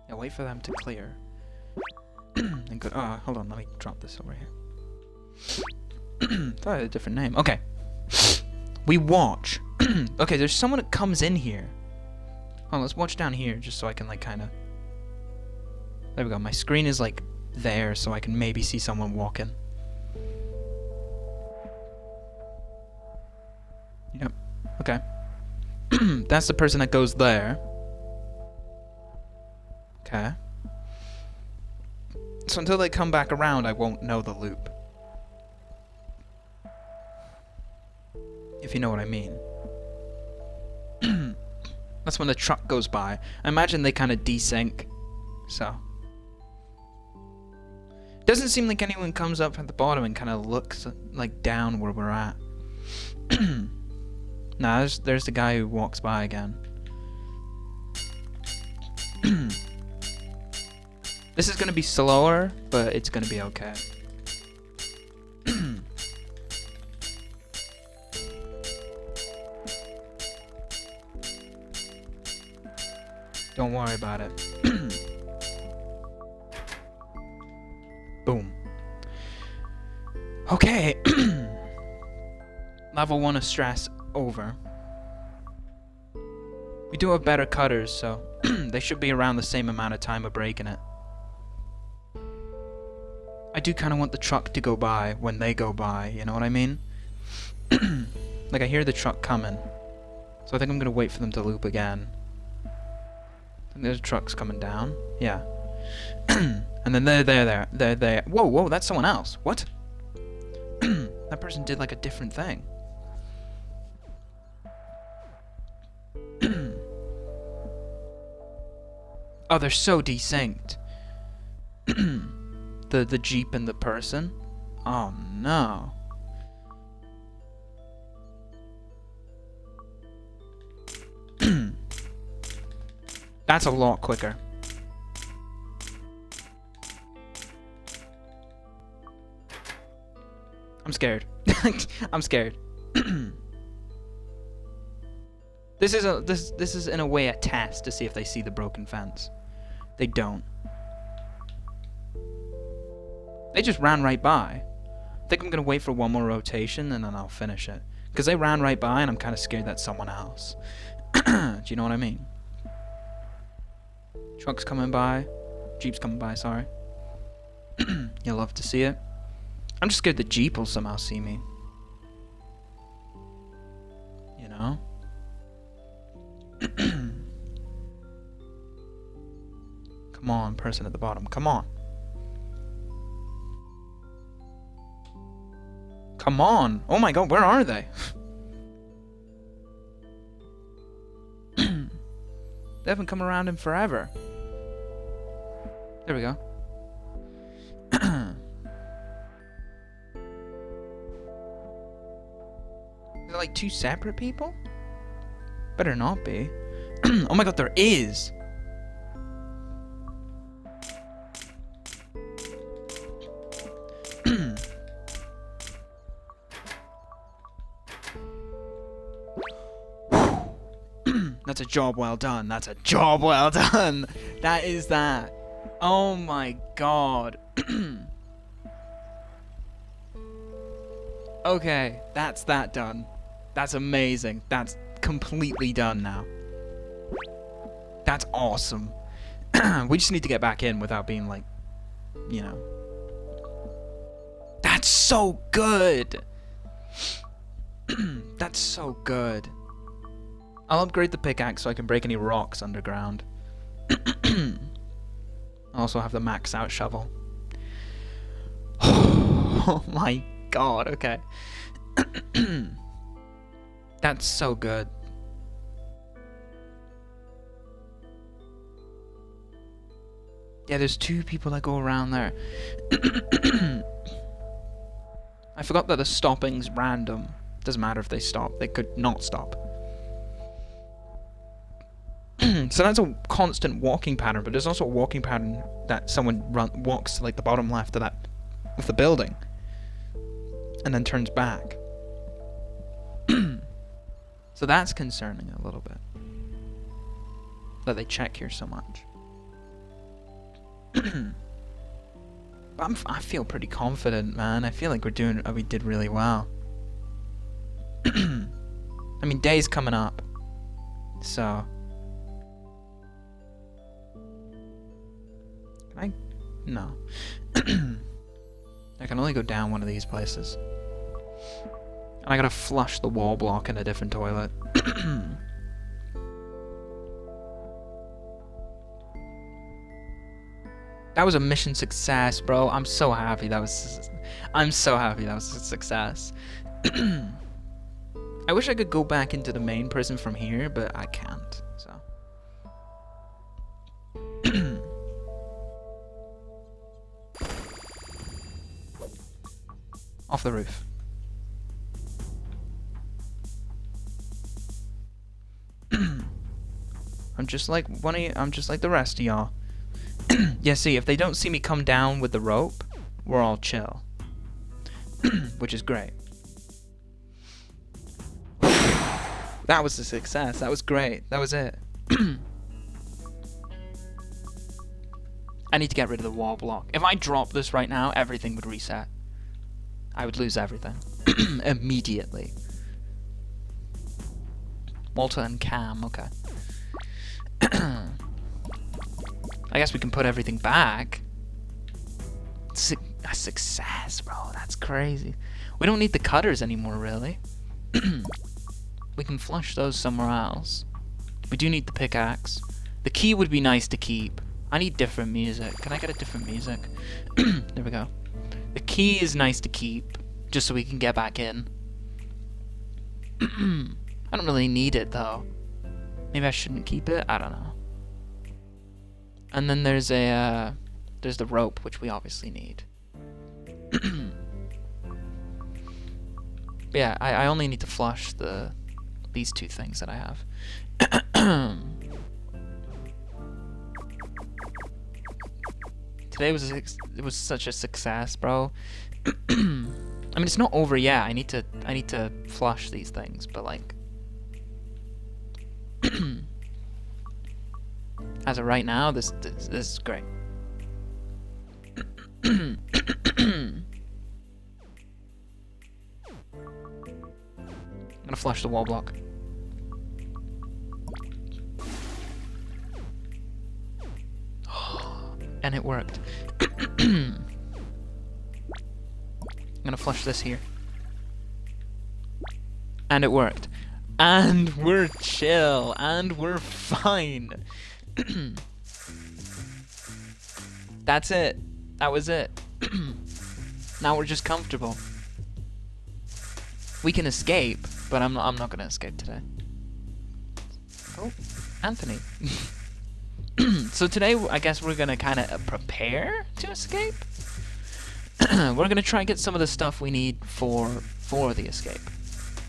Yeah, wait for them to clear. And go... Oh, hold on. Let me drop this over here. Thought I had a different name. Okay. We watch. Okay, there's someone that comes in here. Oh, let's watch down here just so I can, like, kind of... There we go. My screen is, like, there so I can maybe see someone walking. Yep. Okay. That's the person that goes there. Okay. So until they come back around, I won't know the loop. If you know what I mean. That's when the truck goes by. I imagine they kind of desync. So. Doesn't seem like anyone comes up at the bottom and kind of looks like down where we're at. Nah, there's the guy who walks by again. This is gonna be slower, but it's gonna be okay. Don't worry about it. Boom. Okay. Level 1 of stress over. We do have better cutters, so they should be around the same amount of time of breaking it. I do kind of want the truck to go by when they go by, you know what I mean? Like, I hear the truck coming, so I think I'm going to wait for them to loop again. I think there's trucks coming down. Yeah. And then they're there. Whoa, that's someone else. What? That person did, like, a different thing. Oh, they're so desynced. The Jeep and the person? Oh, no. That's a lot quicker. I'm scared. I'm scared. This is in a way a test to see if they see the broken fence. They don't. They just ran right by. I think I'm gonna wait for one more rotation and then I'll finish it. Because they ran right by and I'm kind of scared that's someone else. Do you know what I mean? Truck's coming by. Jeep's coming by, sorry. You'll love to see it. I'm just scared the Jeep will somehow see me. You know? Come on, person at the bottom. Come on. Come on. Oh my god, where are they? They haven't come around in forever. There we go. Is it like two separate people? Better not be. Oh my god, there is! That's a job well done. That's a job well done. That is that. Oh my god. Okay, that's that done. That's amazing. That's completely done now. That's awesome. We just need to get back in without being like, you know. That's so good. That's so good. I'll upgrade the pickaxe so I can break any rocks underground. I also have the max out shovel. Oh my god, okay. That's so good. Yeah, there's 2 people that go around there. I forgot that the stopping's random. Doesn't matter if they stop. They could not stop. So that's a constant walking pattern, but there's also a walking pattern that someone walks to like the bottom left of the building and then turns back. So that's concerning a little bit. That they check here so much. But I feel pretty confident, man. I feel like we did really well. I mean, day's coming up, so can I? No. I can only go down one of these places, and I gotta flush the wall block in a different toilet. That was a mission success, bro. I'm so happy that was a success. I wish I could go back into the main prison from here, but I can't, so. Off the roof. I'm just like the rest of y'all. Yeah, see, if they don't see me come down with the rope, we're all chill. Which is great. That was a success. That was great. That was it. I need to get rid of the wall block. If I drop this right now, everything would reset. I would lose everything. Immediately. Walter and Cam, okay. I guess we can put everything back. A success, bro. That's crazy. We don't need the cutters anymore, really. We can flush those somewhere else. We do need the pickaxe. The key would be nice to keep. I need different music. Can I get a different music? There we go. The key is nice to keep, just so we can get back in. I don't really need it, though. Maybe I shouldn't keep it? I don't know. And then there's the rope, which we obviously need. Yeah, I only need to flush these 2 things that I have. Today it was such a success, bro. I mean, it's not over yet. I need to flush these things, but like as of right now, this is great. I'm gonna flush the wall block. And it worked. I'm gonna flush this here. And it worked. And we're chill. And we're fine. That's it. That was it. Now we're just comfortable. We can escape, but I'm not gonna escape today. Oh, Anthony. So today, I guess we're gonna kind of prepare to escape. We're gonna try and get some of the stuff we need for the escape.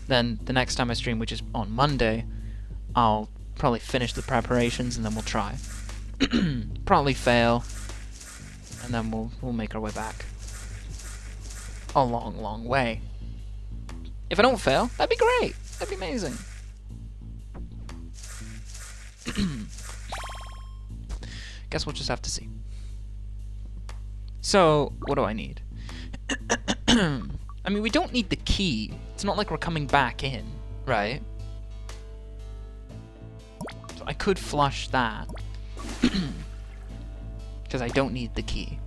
Then the next time I stream, which is on Monday, I'll probably finish the preparations and then we'll try. Probably fail, and then we'll make our way back. A long way. If I don't fail, that'd be great. That'd be amazing. Guess we'll just have to see. So, what do I need? I mean, we don't need the key. It's not like we're coming back in, right? So I could flush that. Because I don't need the key.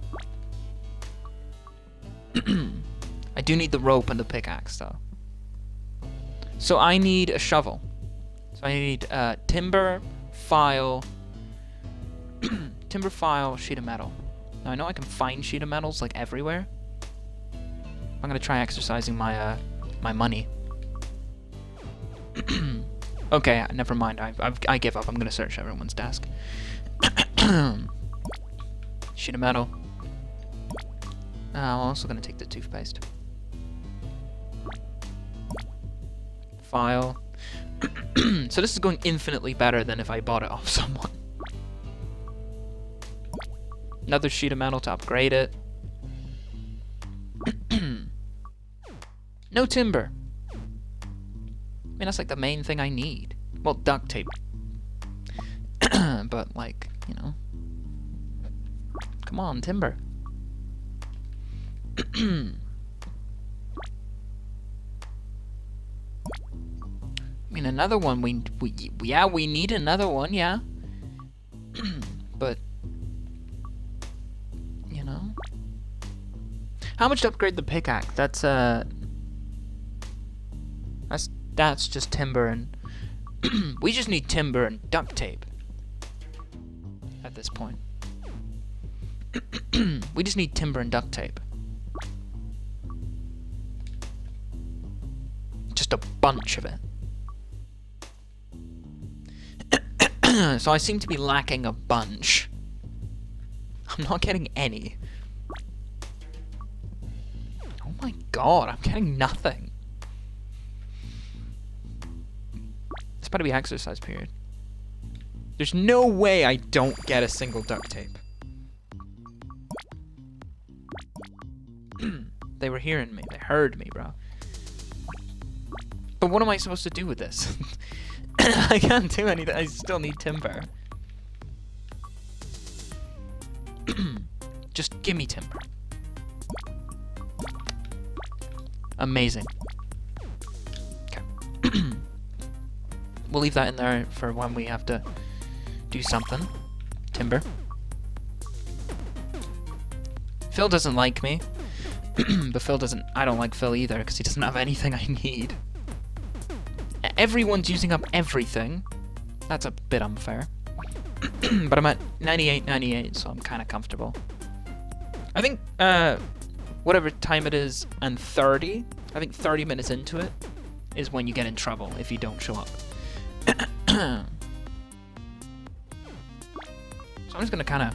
I do need the rope and the pickaxe, though. So I need a shovel. So I need timber, file, timber, file, sheet of metal. Now I know I can find sheet of metals like everywhere. I'm gonna try exercising my my money. Okay, never mind. I give up. I'm gonna search everyone's desk. Sheet of metal. I'm also gonna take the toothpaste. File. So this is going infinitely better than if I bought it off someone. Another sheet of metal to upgrade it. No timber. I mean, that's like the main thing I need. Well, duct tape. But like, you know. Come on, timber. I mean, another one. We need another one, yeah. But you know, how much to upgrade the pickaxe? That's just timber and we just need timber and duct tape at this point. We just need timber and duct tape. Just a bunch of it. So I seem to be lacking a bunch. I'm not getting any. Oh my god, I'm getting nothing. It's about to be exercise period. There's no way I don't get a single duct tape. They were hearing me. They heard me, bro. But what am I supposed to do with this? I can't do anything. I still need timber. Just give me timber. Amazing. Okay. We'll leave that in there for when we have to do something. Timber. Phil doesn't like me. But Phil doesn't... I don't like Phil either, because he doesn't have anything I need. Everyone's using up everything. That's a bit unfair. But I'm at 98, so I'm kind of comfortable. I think, whatever time it is, and 30, I think 30 minutes into it is when you get in trouble if you don't show up. So I'm just gonna kind of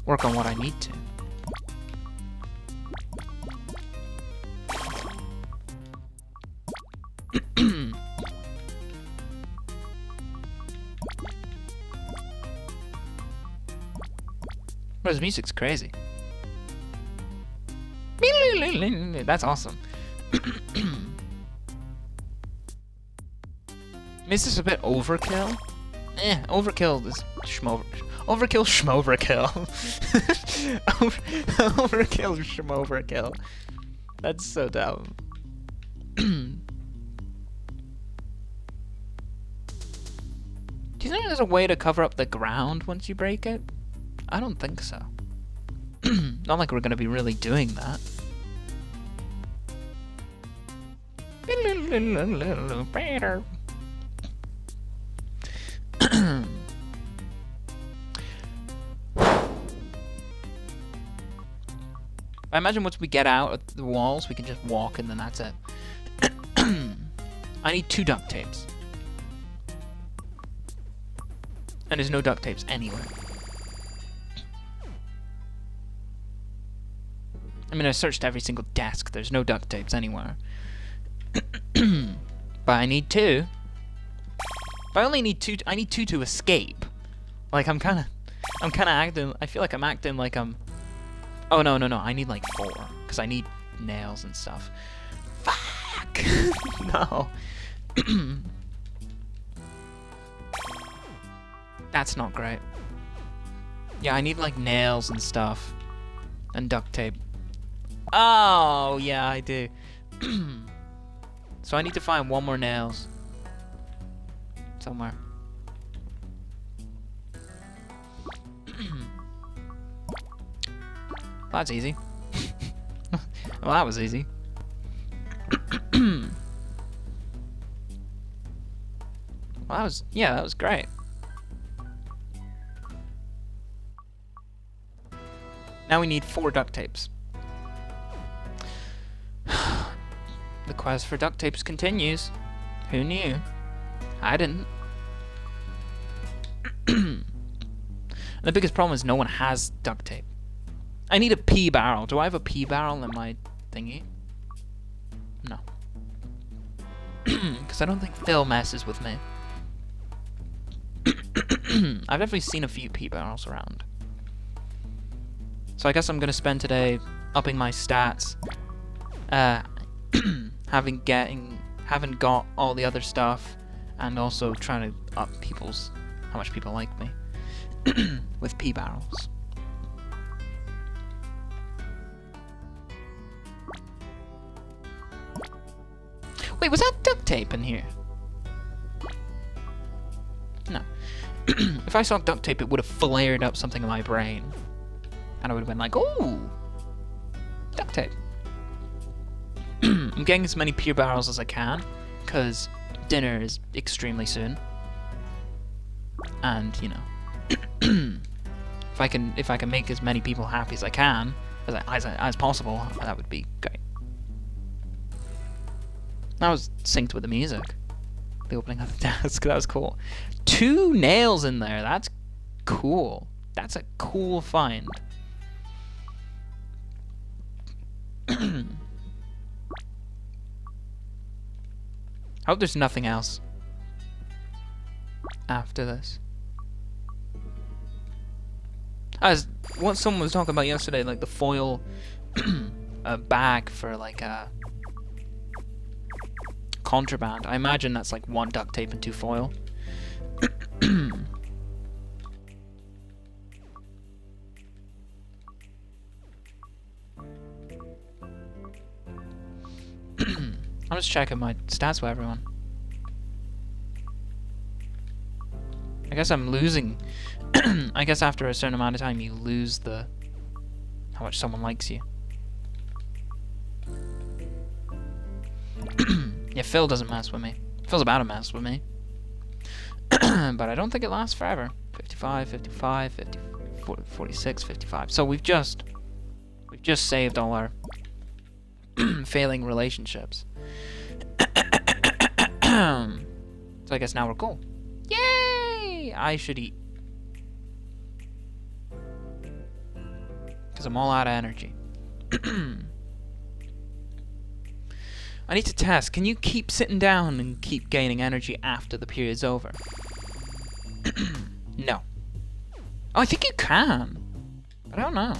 work on what I need to. Bro, this music's crazy. That's awesome. Is this a bit overkill? Overkill is overkill schmoverkill. Overkill schmoverkill. That's so dumb. Do you think there's a way to cover up the ground once you break it? I don't think so. Not like we're gonna be really doing that. I imagine once we get out of the walls, we can just walk and then that's it. I need 2 duct tapes. And there's no duct tapes anywhere. I mean, I searched every single desk. There's no duct tapes anywhere. But I need 2. But I only need 2. I need 2 to escape. Like, I'm kind of acting... I feel like I'm acting like I'm... Oh, no. I need, like, 4. Because I need nails and stuff. Fuck! No. That's not great. Yeah, I need like nails and stuff. And duct tape. Oh, yeah, I do. So I need to find one more nails. Somewhere. That's easy. Well, that was easy. Well, that was... Yeah, that was great. Now we need 4 duct tapes. The quest for duct tapes continues. Who knew? I didn't. The biggest problem is no one has duct tape. I need a pea barrel. Do I have a pea barrel in my thingy? No. Because I don't think Phil messes with me. I've definitely seen a few pea barrels around. So I guess I'm gonna spend today upping my stats. Having got all the other stuff, and also trying to up how much people like me with pea barrels. Wait, was that duct tape in here? No. If I saw duct tape, it would have flared up something in my brain, and I would have been like, "Ooh, duct tape." I'm getting as many pea barrels as I can, because dinner is extremely soon. And, you know, if I can make as many people happy as I can, as possible, that would be great. That was synced with the music. The opening of the desk, that was cool. 2 nails in there, that's cool. That's a cool find. I hope there's nothing else after this. As what someone was talking about yesterday, like the foil bag for like contraband. I imagine that's like 1 duct tape and 2 foil. I'm just checking my stats with everyone. I guess I'm losing. I guess after a certain amount of time you lose how much someone likes you. Yeah, Phil doesn't mess with me. Phil's about to mess with me. But I don't think it lasts forever. 55, 55, 50, 46, 55. So we've just saved all our failing relationships. So I guess now we're cool. Yay! I should eat. Because I'm all out of energy. I need to test. Can you keep sitting down and keep gaining energy after the period's over? No. Oh, I think you can. But I don't know.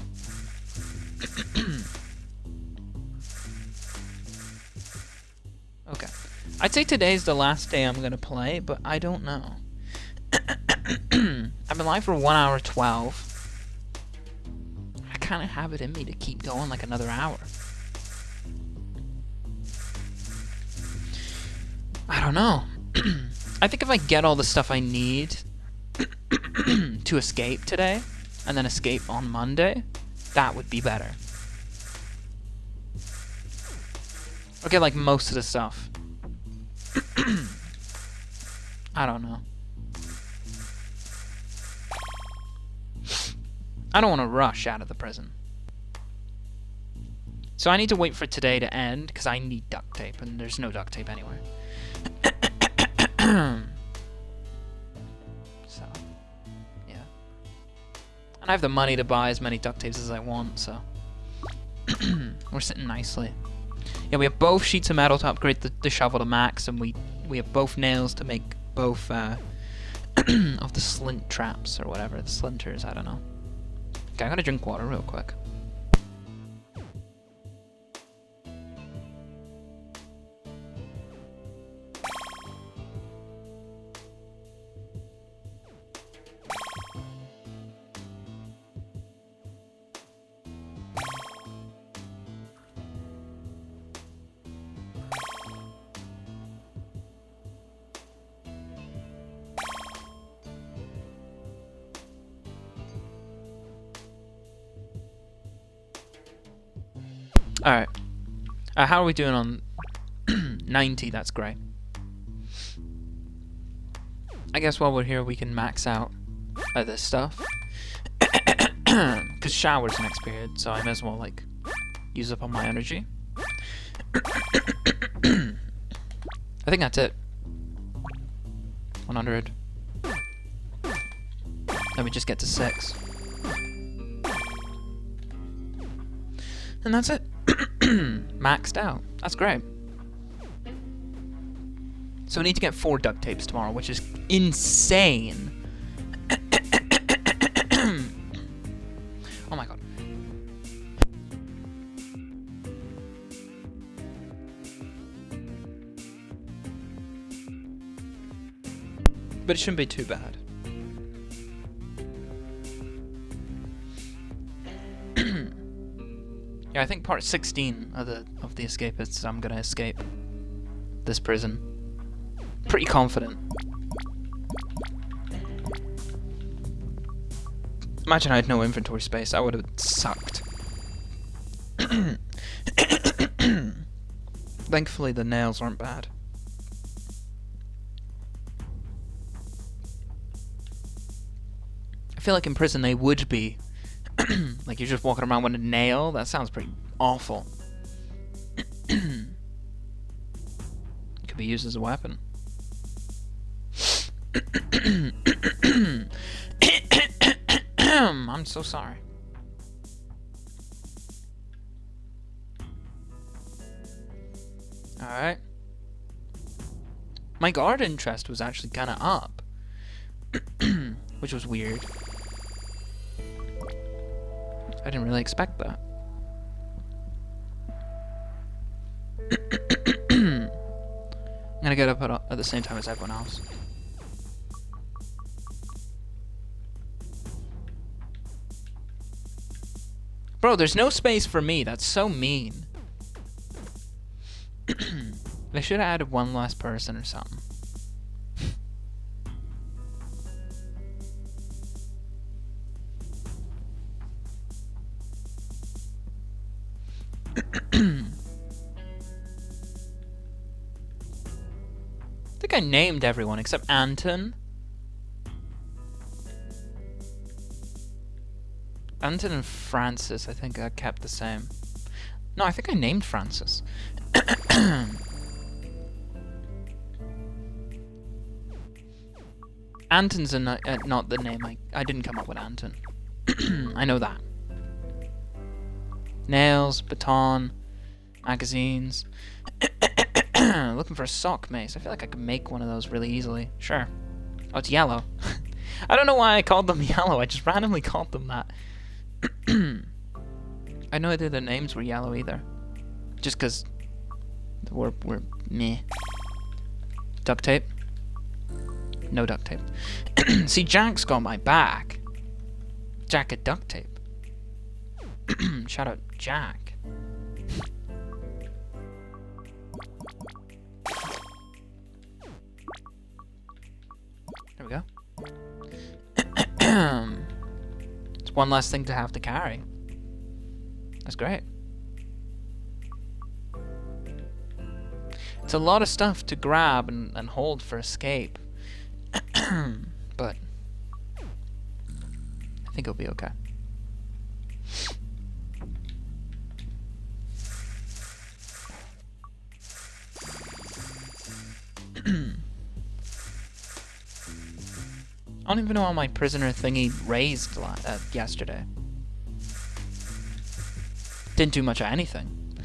Okay. I'd say today's the last day I'm gonna play, but I don't know. I've been live for 1 hour 12. I kind of have it in me to keep going like another hour. I don't know. I think if I get all the stuff I need to escape today, and then escape on Monday, that would be better. Okay, like most of the stuff. I don't know. I don't want to rush out of the prison. So I need to wait for today to end, because I need duct tape, and there's no duct tape anywhere. So, yeah. And I have the money to buy as many duct tapes as I want, so... We're sitting nicely. Yeah, we have both sheets of metal to upgrade the shovel to max, and we have both nails to make both of the slint traps, or whatever, the splinters, I don't know. Okay, I'm gonna drink water real quick. How are we doing on 90? That's great. I guess while we're here, we can max out this stuff. Because shower's next period, so I may as well, like, use up all my energy. I think that's it. 100. Then we just get to 6. And that's it. Maxed out. That's great. So we need to get 4 duct tapes tomorrow, which is insane. Oh my god. But it shouldn't be too bad. Yeah, I think part 16 of the Escapists, I'm gonna escape this prison. Pretty confident. Imagine I had no inventory space, that would have sucked. Thankfully the nails aren't bad. I feel like in prison they would be. Like you're just walking around with a nail? That sounds pretty awful. Could be used as a weapon. I'm so sorry. Alright. My guard interest was actually kind of up. Which was weird. I didn't really expect that. I'm gonna get up at the same time as everyone else. Bro, there's no space for me. That's so mean. They should have added one less person or something. I think I named everyone except Anton. Anton and Francis, I think I kept the same. No, I think I named Francis. Anton's not the name. I didn't come up with Anton. I know that. Nails, baton, magazines. Looking for a sock mace. I feel like I could make one of those really easily. Sure. Oh, it's yellow. I don't know why I called them yellow. I just randomly called them that. I know their names were yellow either. Just because we're meh. Duct tape. No duct tape. See, Jack's got my back. Jack at duct tape. Shout out Jack. There we go. It's one less thing to have to carry. That's great. It's a lot of stuff to grab and hold for escape. But I think it'll be okay. I don't even know how my prisoner thingy raised yesterday. Didn't do much of anything.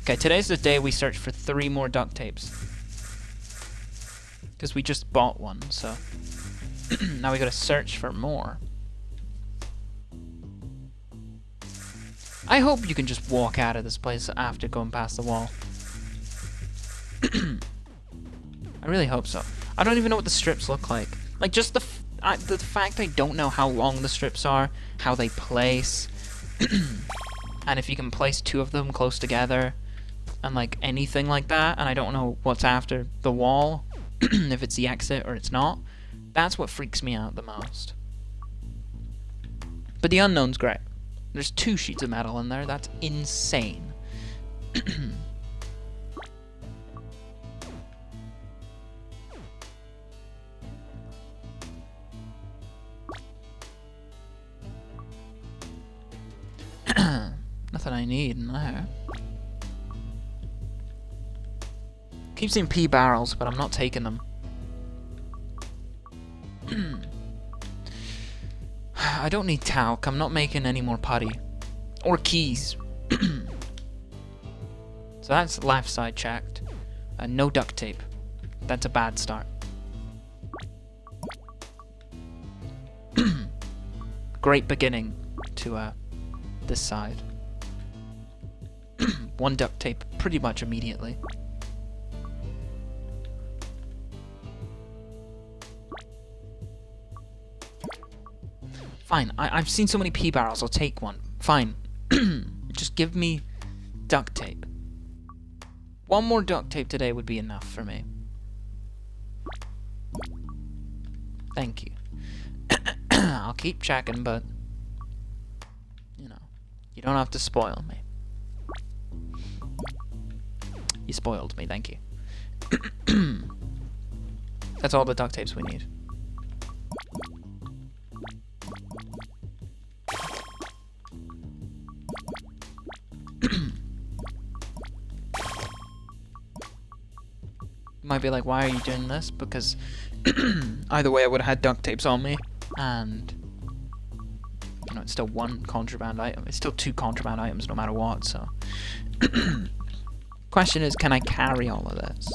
Okay, today's the day we search for 3 more duct tapes. Because we just bought one, so now we gotta search for more. I hope you can just walk out of this place after going past the wall. I really hope so. I don't even know what the strips look like. Like, just the fact I don't know how long the strips are, how they place, and if you can place 2 of them close together, and like anything like that, and I don't know what's after the wall, if it's the exit or it's not. That's what freaks me out the most. But the unknown's great. There's 2 sheets of metal in there. That's insane. Nothing I need in there. Keep seeing pea barrels, but I'm not taking them. I don't need talc. I'm not making any more putty. Or keys. So that's left side checked. No duct tape. That's a bad start. Great beginning to this side. One duct tape pretty much immediately. Fine, I've seen so many pea barrels, I'll take one. Fine. Just give me duct tape. One more duct tape today would be enough for me. Thank you. I'll keep checking, but... you know, you don't have to spoil me. You spoiled me, thank you. That's all the duct tapes we need. Might be like, why are you doing this? Because either way I would have had duct tapes on me, and you know, it's still one contraband item. It's still two contraband items no matter what, so. Question is, can I carry all of this?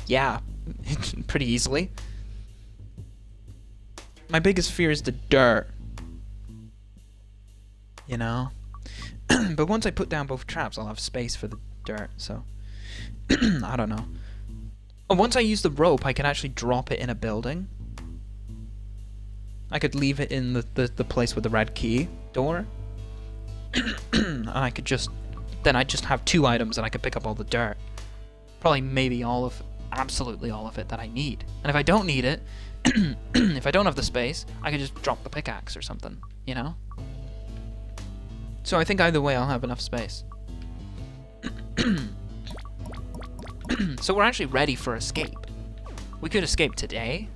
Yeah, pretty easily. My biggest fear is the dirt. You know? But once I put down both traps, I'll have space for the dirt, so. I don't know. Oh, once I use the rope, I can actually drop it in a building. I could leave it in the place with the red key door. And I could just... then I'd just have two items and I could pick up all the dirt. Probably maybe all of... absolutely all of it that I need. And if I don't need it, if I don't have the space, I could just drop the pickaxe or something, you know? So I think either way I'll have enough space. So we're actually ready for escape. We could escape today.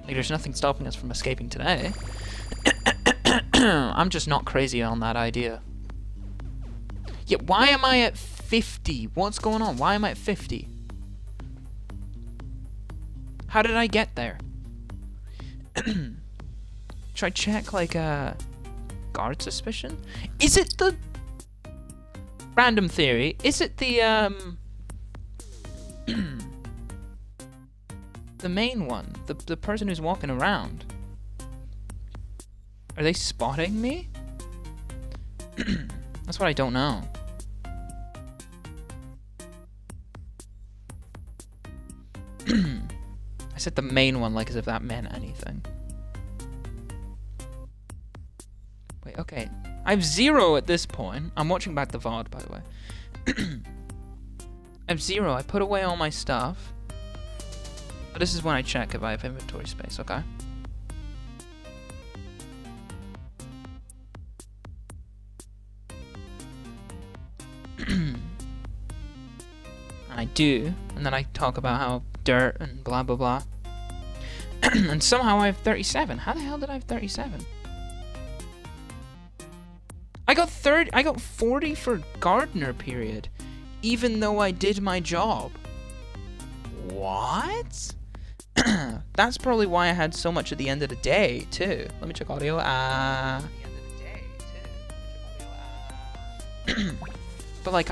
Like, there's nothing stopping us from escaping today. I'm just not crazy on that idea. Yeah, why am I at 50? What's going on? Why am I at 50? How did I get there? Should I check, like, guard suspicion? Is it the... random theory, is it the, the main one? The person who's walking around? Are they spotting me? That's what I don't know. I said the main one like as if that meant anything. Wait, okay. I have 0 at this point. I'm watching back the VOD, by the way. I have 0. I put away all my stuff. But this is when I check if I have inventory space, okay? I do, and then I talk about how dirt and blah blah blah. And somehow I have 37. How the hell did I have 37? I got 40 for gardener period, even though I did my job. What? That's probably why I had so much at the end of the day too. Let me check audio. But like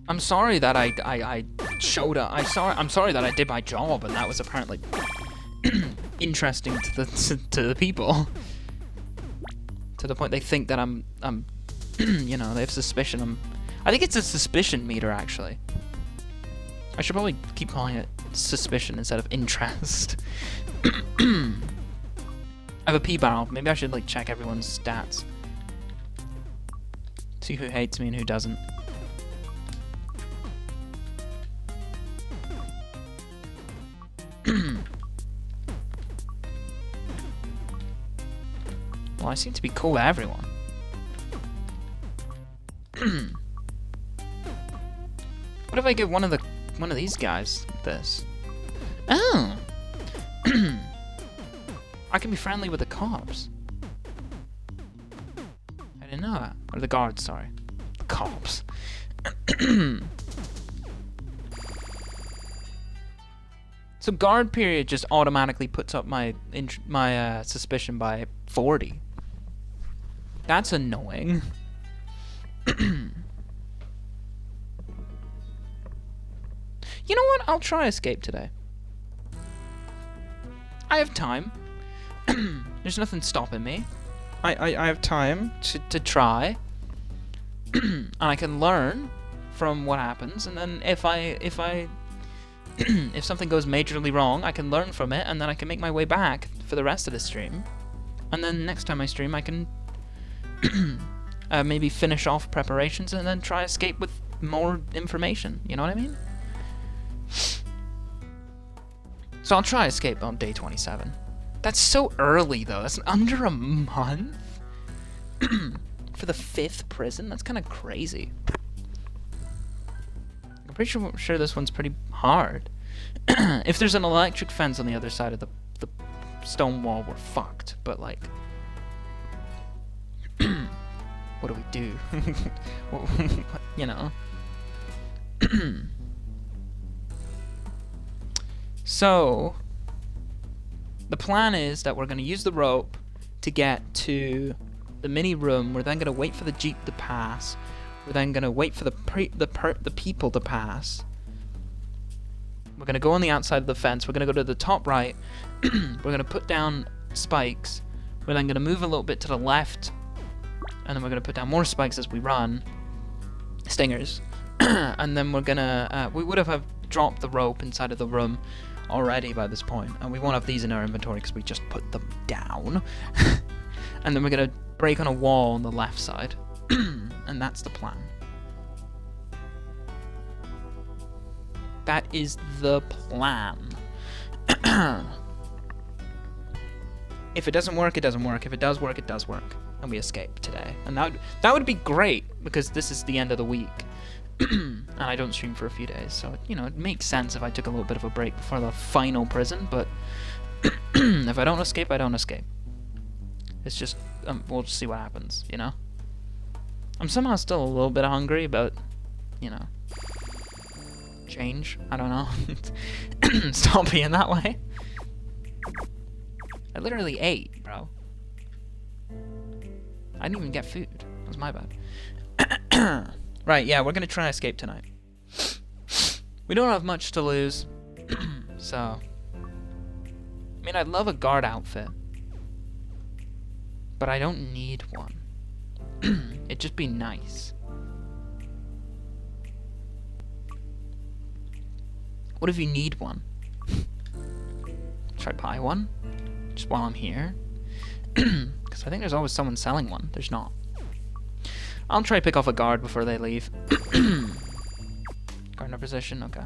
I'm sorry that I showed up. I'm sorry that I did my job, and that was apparently interesting to the people. To the point they think that I'm you know, they have suspicion. I think it's a suspicion meter, actually. I should probably keep calling it suspicion instead of interest. I have a pea barrel. Maybe I should like check everyone's stats. See who hates me and who doesn't. Well, I seem to be cool to everyone. What if I give one of these guys this? Oh! I can be friendly with the cops. I didn't know that. Or the guards, sorry. Cops. So guard period just automatically puts up my suspicion by 40. That's annoying. You know what? I'll try escape today. I have time. There's nothing stopping me. I have time to try. And I can learn from what happens, and then if something goes majorly wrong, I can learn from it, and then I can make my way back for the rest of the stream. And then next time I stream, I can maybe finish off preparations and then try escape with more information. You know what I mean? So I'll try escape on day 27. That's so early, though. That's under a month? For the 5th prison? That's kind of crazy. I'm pretty sure this one's pretty hard. If there's an electric fence on the other side of the stone wall, we're fucked. But, like... what do we do? You know? So, the plan is that we're going to use the rope to get to the mini room. We're then going to wait for the jeep to pass. We're then going to wait for the people to pass. We're going to go on the outside of the fence. We're going to go to the top right. We're going to put down spikes. We're then going to move a little bit to the left. And then we're going to put down more spikes as we run. Stingers. And then we're going to... we would have dropped the rope inside of the room already by this point, and we won't have these in our inventory because we just put them down. And then we're going to break on a wall on the left side. And that's the plan. That is the plan. If it doesn't work, it doesn't work. If it does work, it does work. And we escape today. And that would be great, because this is the end of the week. And I don't stream for a few days, so, you know, it makes sense if I took a little bit of a break before the final prison, but if I don't escape, I don't escape. It's just, we'll just see what happens, you know? I'm somehow still a little bit hungry, but, you know, change, I don't know. Stop being that way. I literally ate, bro. I didn't even get food. That was my bad. Right, yeah, we're gonna try and escape tonight. We don't have much to lose, so... I mean, I'd love a guard outfit, but I don't need one. It'd just be nice. What if you need one? Should I buy one? Just while I'm here? Because I think there's always someone selling one. There's not. I'll try to pick off a guard before they leave. Guard in a position, okay.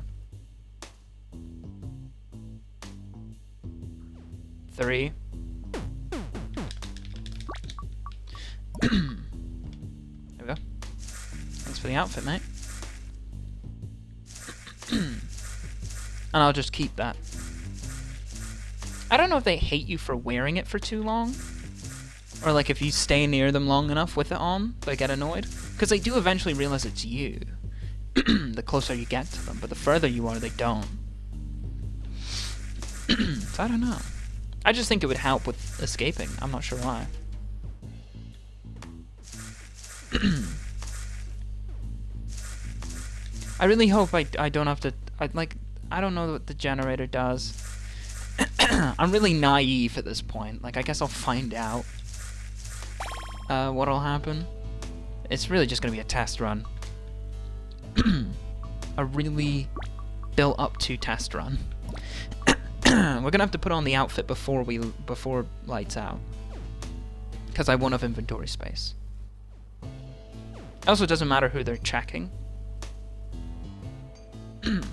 3. There we go. Thanks for the outfit, mate. And I'll just keep that. I don't know if they hate you for wearing it for too long. Or, like, if you stay near them long enough with it on, they get annoyed. Because they do eventually realize it's you. The closer you get to them. But the further you are, they don't. So I don't know. I just think it would help with escaping. I'm not sure why. I really hope I don't have to... I don't know what the generator does. I'm really naive at this point. Like, I guess I'll find out what'll happen. It's really just gonna be a test run. A really built up to test run. We're gonna have to put on the outfit before lights out, because I won't have inventory space. Also, it doesn't matter who they're checking. I'm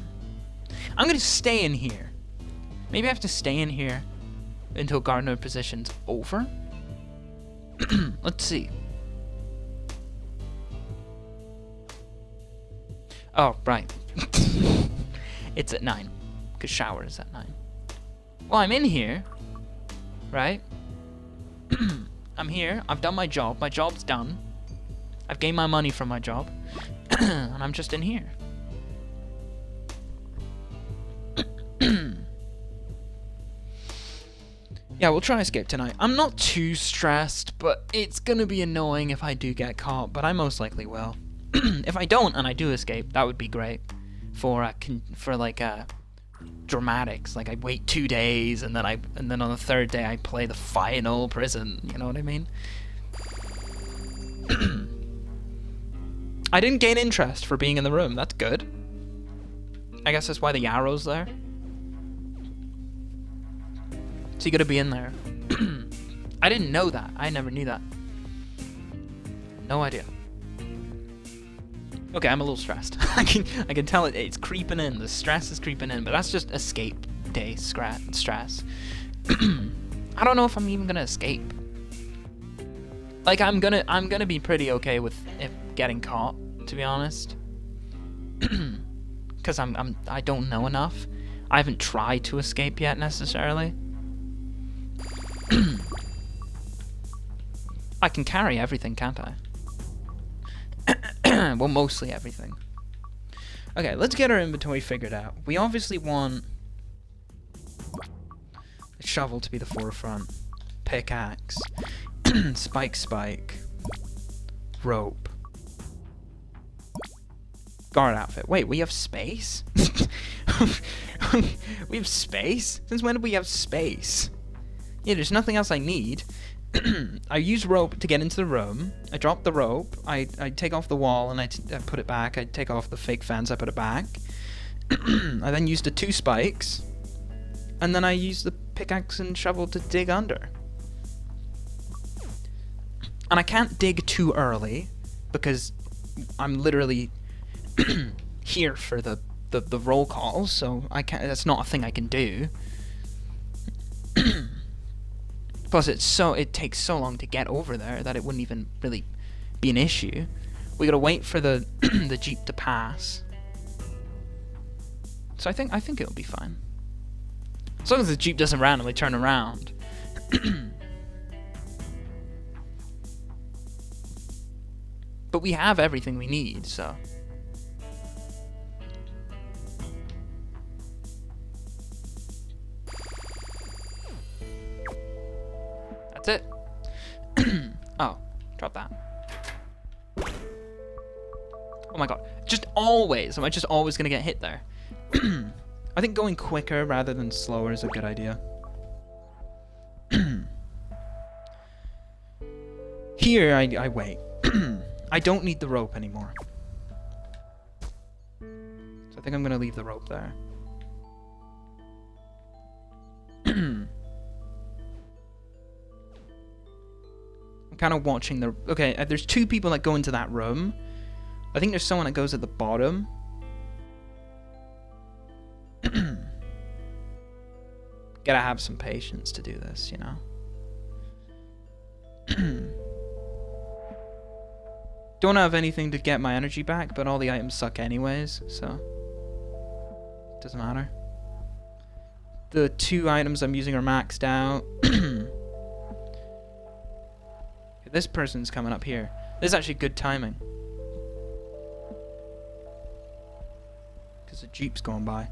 gonna stay in here. Maybe I have to stay in here until Gardener position's over. Let's see. Oh, right. It's at 9. Because shower is at 9. Well, I'm in here. Right? I'm here. I've done my job. My job's done. I've gained my money from my job. And I'm just in here. Yeah, we'll try escape tonight. I'm not too stressed, but it's gonna be annoying if I do get caught, but I most likely will. If I don't and I do escape, that would be great. For dramatics, like I wait 2 days and then on the 3rd day I play the final prison, you know what I mean? I didn't gain interest for being in the room. That's good. I guess that's why the arrow's there. So you gotta be in there. I didn't know that. I never knew that. No idea. Okay, I'm a little stressed. I can tell it's creeping in. The stress is creeping in, but that's just escape day stress. I don't know if I'm even gonna escape. Like I'm gonna be pretty okay with if getting caught, to be honest. Cause I don't know enough. I haven't tried to escape yet necessarily. I can carry everything, can't I? Well, mostly everything. Okay, let's get our inventory figured out. We obviously want the shovel to be the forefront. Pickaxe. Spike. Rope. Guard outfit. Wait, we have space? We have space? Since when did we have space? Yeah, there's nothing else I need. I use rope to get into the room. I drop the rope. I take off the wall and I put it back. I take off the fake fence. I put it back. I then use the 2 spikes. And then I use the pickaxe and shovel to dig under. And I can't dig too early because I'm literally here for the roll calls, so I can't. That's not a thing I can do. Plus, it takes so long to get over there that it wouldn't even really be an issue. We gotta wait for the the jeep to pass. So I think it'll be fine. As long as the jeep doesn't randomly turn around. But we have everything we need, so. That's it. Oh, drop that. Oh my god. Just always. Am I just always gonna get hit there? I think going quicker rather than slower is a good idea. Here, I wait. I don't need the rope anymore. So I think I'm gonna leave the rope there. I'm kind of watching the... Okay, there's 2 people that go into that room. I think there's someone that goes at the bottom. Gotta have some patience to do this, you know? Don't have anything to get my energy back, but all the items suck anyways, so... Doesn't matter. The 2 items I'm using are maxed out. This person's coming up here. This is actually good timing. Because the jeep's going by.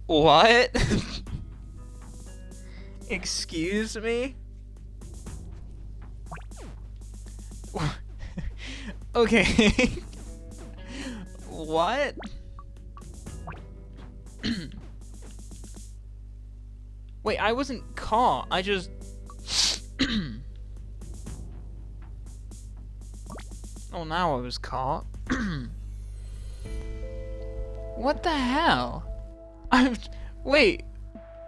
What? Excuse me? Okay. What? Wait, I wasn't caught. I just... Oh, now I was caught. What the hell? I'm... Wait.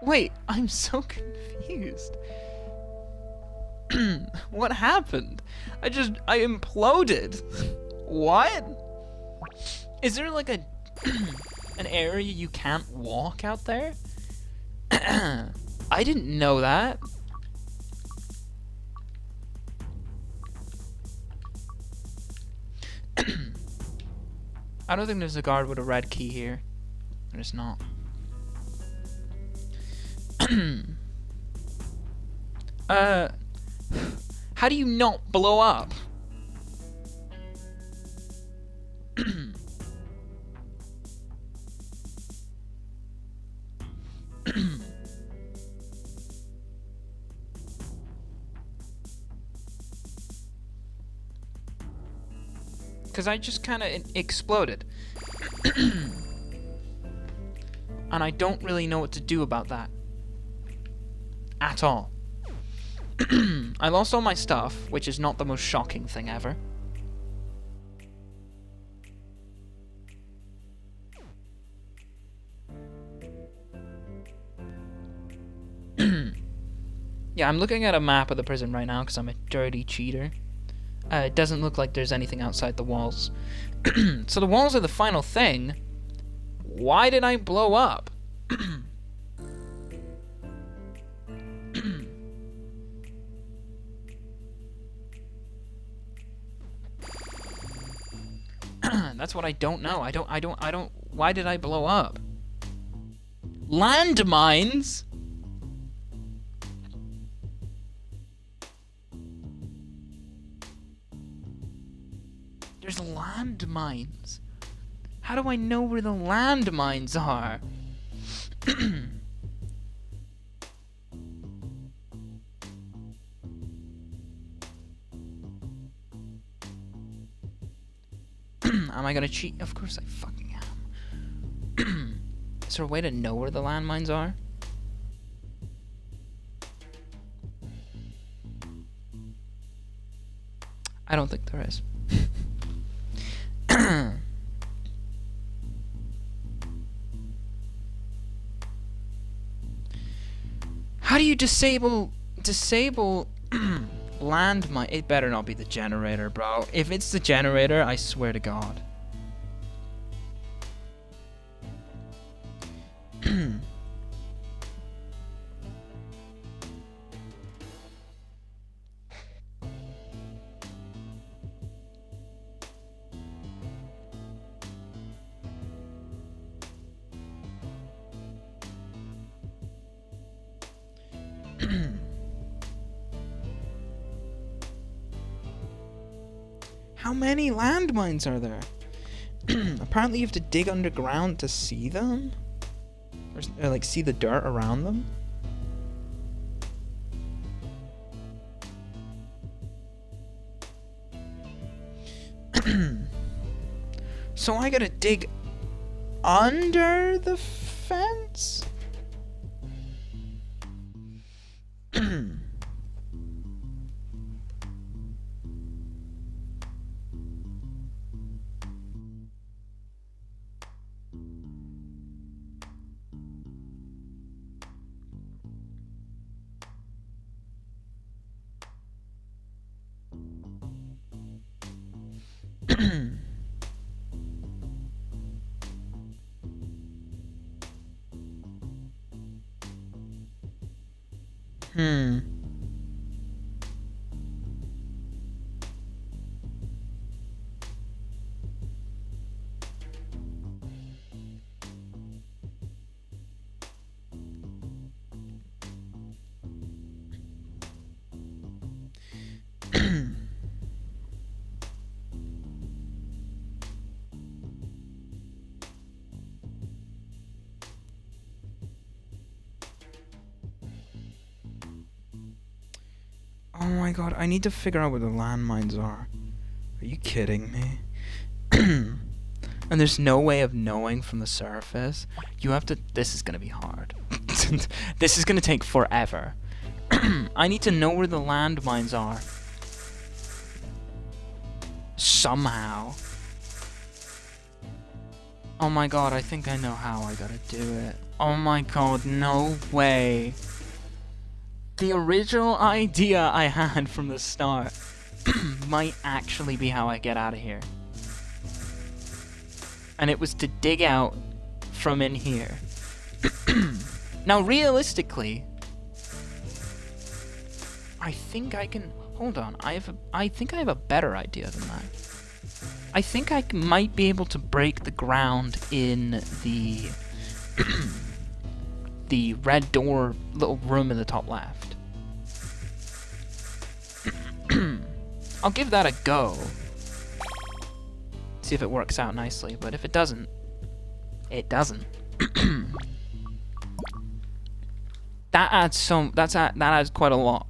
Wait, I'm so confused. What happened? I imploded. What? Is there like a... an area you can't walk out there? I didn't know that. I don't think there's a guard with a red key here. There's not. How do you not blow up? Because I just kind of exploded. And I don't really know what to do about that. At all. I lost all my stuff, which is not the most shocking thing ever. Yeah, I'm looking at a map of the prison right now because I'm a dirty cheater. It doesn't look like there's anything outside the walls. So the walls are the final thing. Why did I blow up? That's what I don't know. I don't. Why did I blow up? Landmines? There's landmines. How do I know where the landmines are? Am I gonna cheat? Of course I fucking am. Is there a way to know where the landmines are? I don't think there is. How do you disable landmine? It better not be the generator, bro. If it's the generator, I swear to God. How many landmines are there? Apparently you have to dig underground to see them? Or like see the dirt around them? So I gotta dig under the fence? Oh my god, I need to figure out where the landmines are. Are you kidding me? And there's no way of knowing from the surface. You have to... This is gonna be hard. This is gonna take forever. I need to know where the landmines are. Somehow. Oh my god, I think I know how I gotta do it. Oh my god, no way. The original idea I had from the start might actually be how I get out of here. And it was to dig out from in here. Now, realistically, I think I can... Hold on, I think I have a better idea than that. I think I might be able to break the ground in the... the red door little room in the top left. I'll give that a go. See if it works out nicely, but if it doesn't, it doesn't. That adds quite a lot.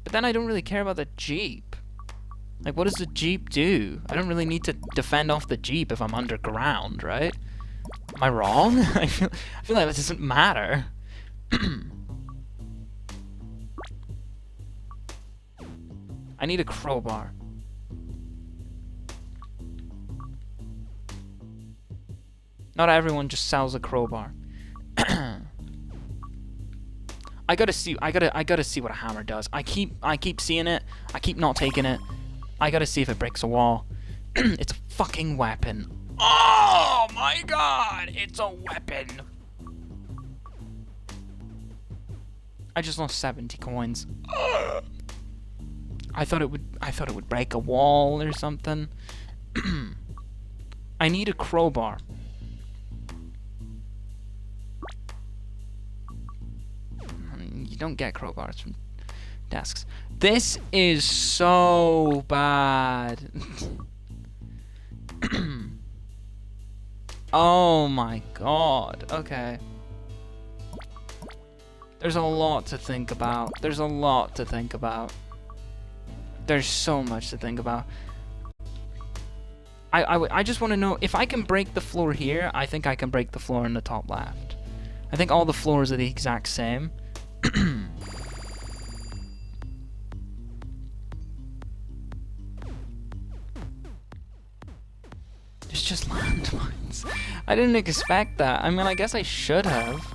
But then I don't really care about the Jeep. Like, what does the Jeep do? I don't really need to defend off the Jeep if I'm underground, right? Am I wrong? I feel like that doesn't matter. I need a crowbar. Not everyone just sells a crowbar. I gotta see what a hammer does. I keep seeing it. I keep not taking it. I gotta see if it breaks a wall. It's a fucking weapon. Oh my god! It's a weapon. I just lost 70 coins. I thought it would break a wall or something. I need a crowbar. You don't get crowbars from desks. This is so bad. Oh my god. Okay. There's a lot to think about. There's a lot to think about. There's so much to think about. I just want to know if I can break the floor here. I think I can break the floor in the top left. I think all the floors are the exact same. It's just landmines. I didn't expect that. I mean, I guess I should have.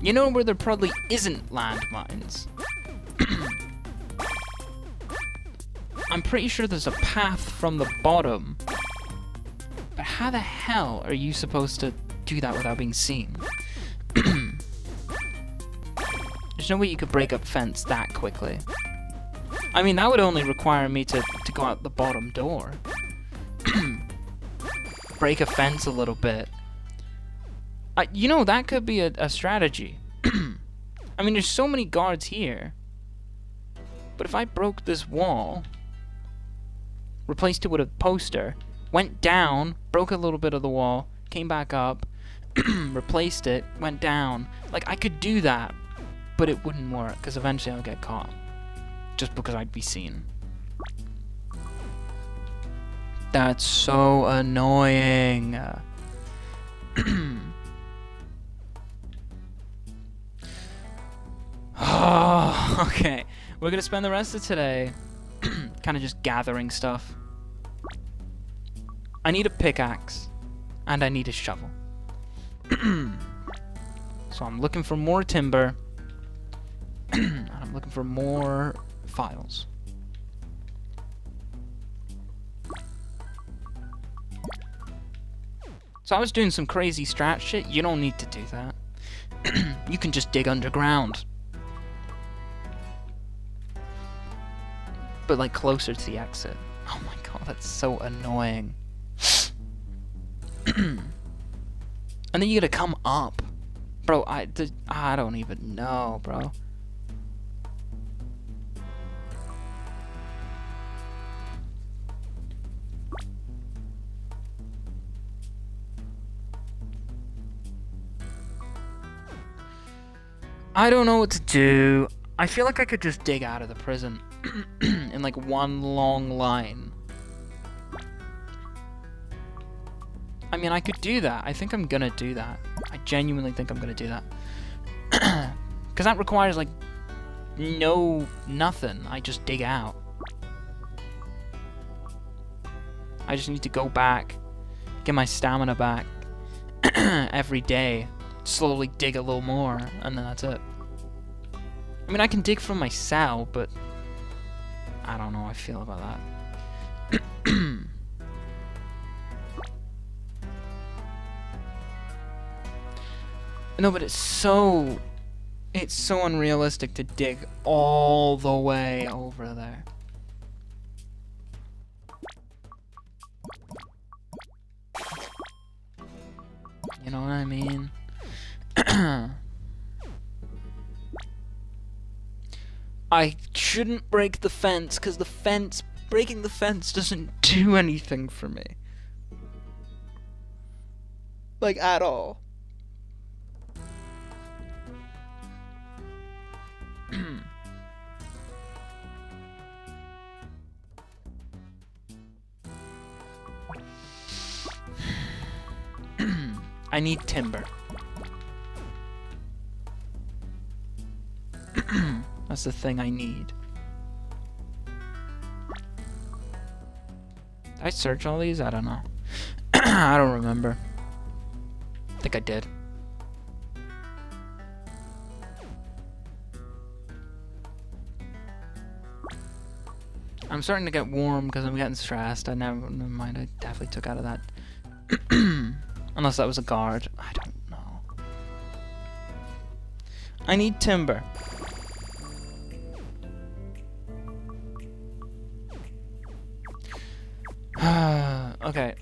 You know where there probably isn't landmines? I'm pretty sure there's a path from the bottom. But how the hell are you supposed to do that without being seen? There's no way you could break up fence that quickly. I mean, that would only require me to go out the bottom door. Break a fence a little bit. You know, that could be a strategy. I mean, there's so many guards here. But if I broke this wall, replaced it with a poster, went down, broke a little bit of the wall, came back up, replaced it, went down. Like, I could do that, but it wouldn't work, because eventually I'll get caught. Just because I'd be seen. That's so annoying. Oh, okay. We're gonna spend the rest of today kind of just gathering stuff. I need a pickaxe, and I need a shovel. So I'm looking for more timber, and I'm looking for more files. So I was doing some crazy strat shit. You don't need to do that. You can just dig underground. But like closer to the exit. Oh my god, that's so annoying. And then you gotta come up. Bro, I don't even know, bro. I don't know what to do. I feel like I could just dig out of the prison in like one long line. I mean, I could do that. I think I'm gonna do that. I genuinely think I'm gonna do that. Because that requires like nothing. I just dig out. I just need to go back, get my stamina back every day, slowly dig a little more, and then that's it. I mean, I can dig from my cell, but I don't know how I feel about that. No, but it's so unrealistic to dig all the way over there. You know what I mean? I shouldn't break the fence, because breaking the fence doesn't do anything for me. Like, at all. I need timber. That's the thing I need. Did I search all these? I don't know. I don't remember. I think I did. I'm starting to get warm because I'm getting stressed. Never mind, I definitely took out of that. Unless that was a guard. I don't know. I need timber. Okay.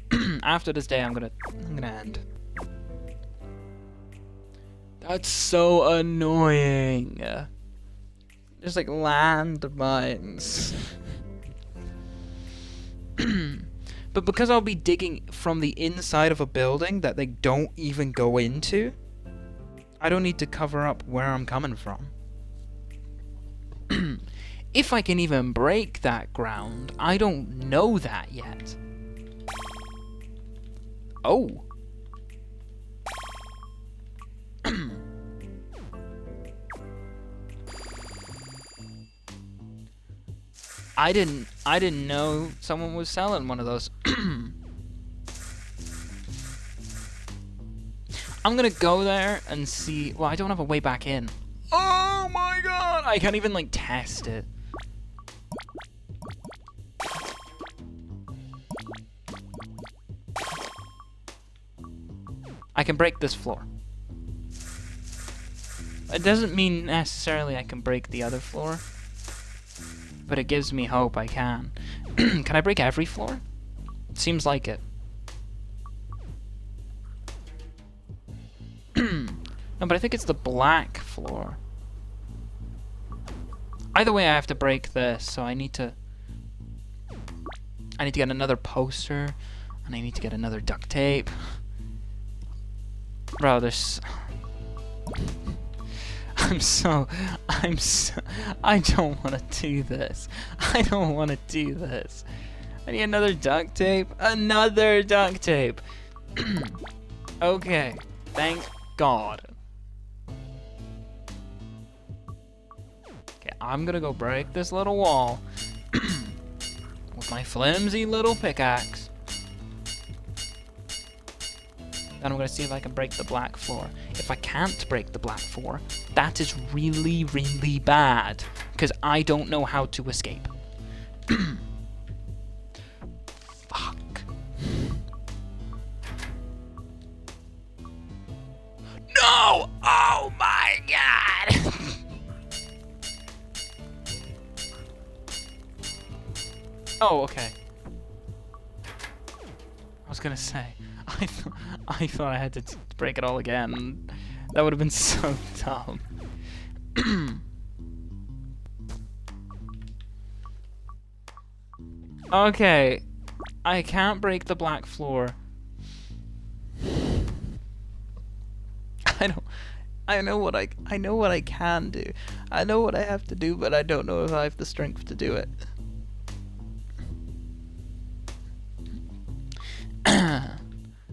After this day, I'm gonna end. That's so annoying. There's like landmines. But because I'll be digging from the inside of a building that they don't even go into, I don't need to cover up where I'm coming from. If I can even break that ground, I don't know that yet. Oh. I didn't know someone was selling one of those. I'm gonna go there and see. Well, I don't have a way back in. Oh my god! I can't even like test it. I can break this floor. It doesn't mean necessarily I can break the other floor, but it gives me hope I can. Can I break every floor? Seems like it. No, but I think it's the black floor. Either way, I have to break this, so I need to get another poster, and I need to get another duct tape. Bro, there's... I don't want to do this. I don't want to do this. I need another duct tape. Another duct tape. Okay. Thank God. Okay, I'm gonna go break this little wall with my flimsy little pickaxe. Then I'm gonna see if I can break the black floor. If I can't break the black floor, that is really, really bad, because I don't know how to escape. Fuck. No! Oh my god! Oh, okay. I was gonna say, I thought I had to break it all again. That would have been so dumb. Okay, I can't break the black floor. I know what I can do. I know what I have to do, but I don't know if I have the strength to do it.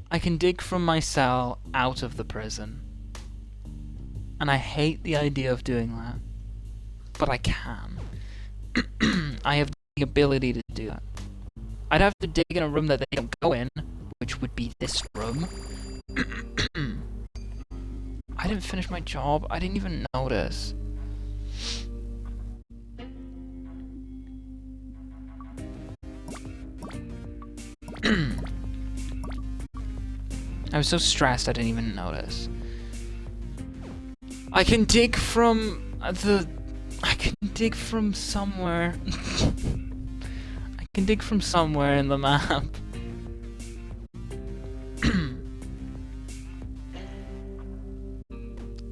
I can dig from my cell out of the prison. And I hate the idea of doing that. But I can. I have the ability to do that. I'd have to dig in a room that they don't go in, which would be this room. I didn't finish my job. I didn't even notice. I was so stressed I didn't even notice. I can dig from I can dig from somewhere. I can dig from somewhere in the map.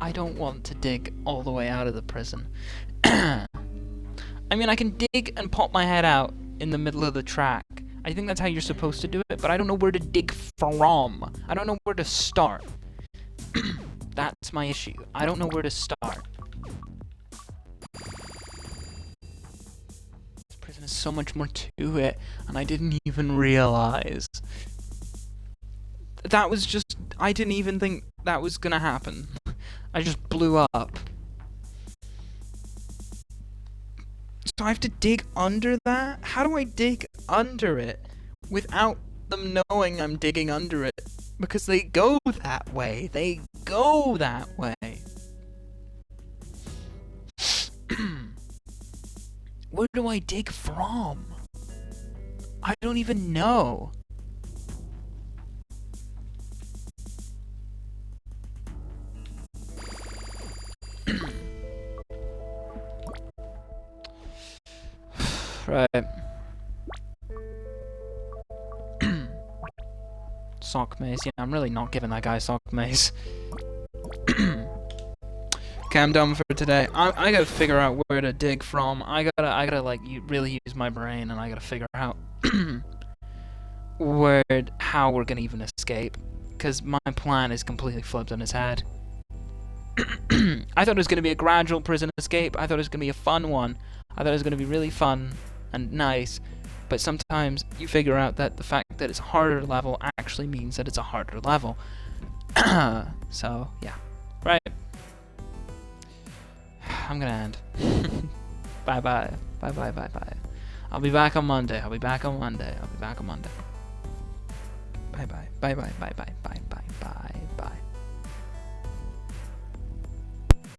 I don't want to dig all the way out of the prison. I mean, I can dig and pop my head out in the middle of the track. I think that's how you're supposed to do it, but I don't know where to dig from. I don't know where to start. That's my issue. I don't know where to start. This prison has so much more to it, and I didn't even realize. That was just... I didn't even think that was gonna happen. I just blew up. So I have to dig under that? How do I dig under it without them knowing I'm digging under it? Because they go that way. They go that way. Where do I dig from? I don't even know. Right. Sock maze. Yeah, I'm really not giving that guy sock maze. Okay, I'm done for today. I gotta figure out where to dig from. I gotta like really use my brain, and I gotta figure out how we're gonna even escape. Because my plan is completely flipped on its head. I thought it was gonna be a gradual prison escape. I thought it was gonna be a fun one. I thought it was gonna be really fun and nice. But sometimes you figure out that the fact that it's a harder level actually means that it's a harder level. So, yeah. Right. I'm gonna end. Bye-bye. Bye-bye, bye-bye. I'll be back on Monday. I'll be back on Monday. I'll be back on Monday. Bye-bye. Bye-bye, bye-bye, bye-bye.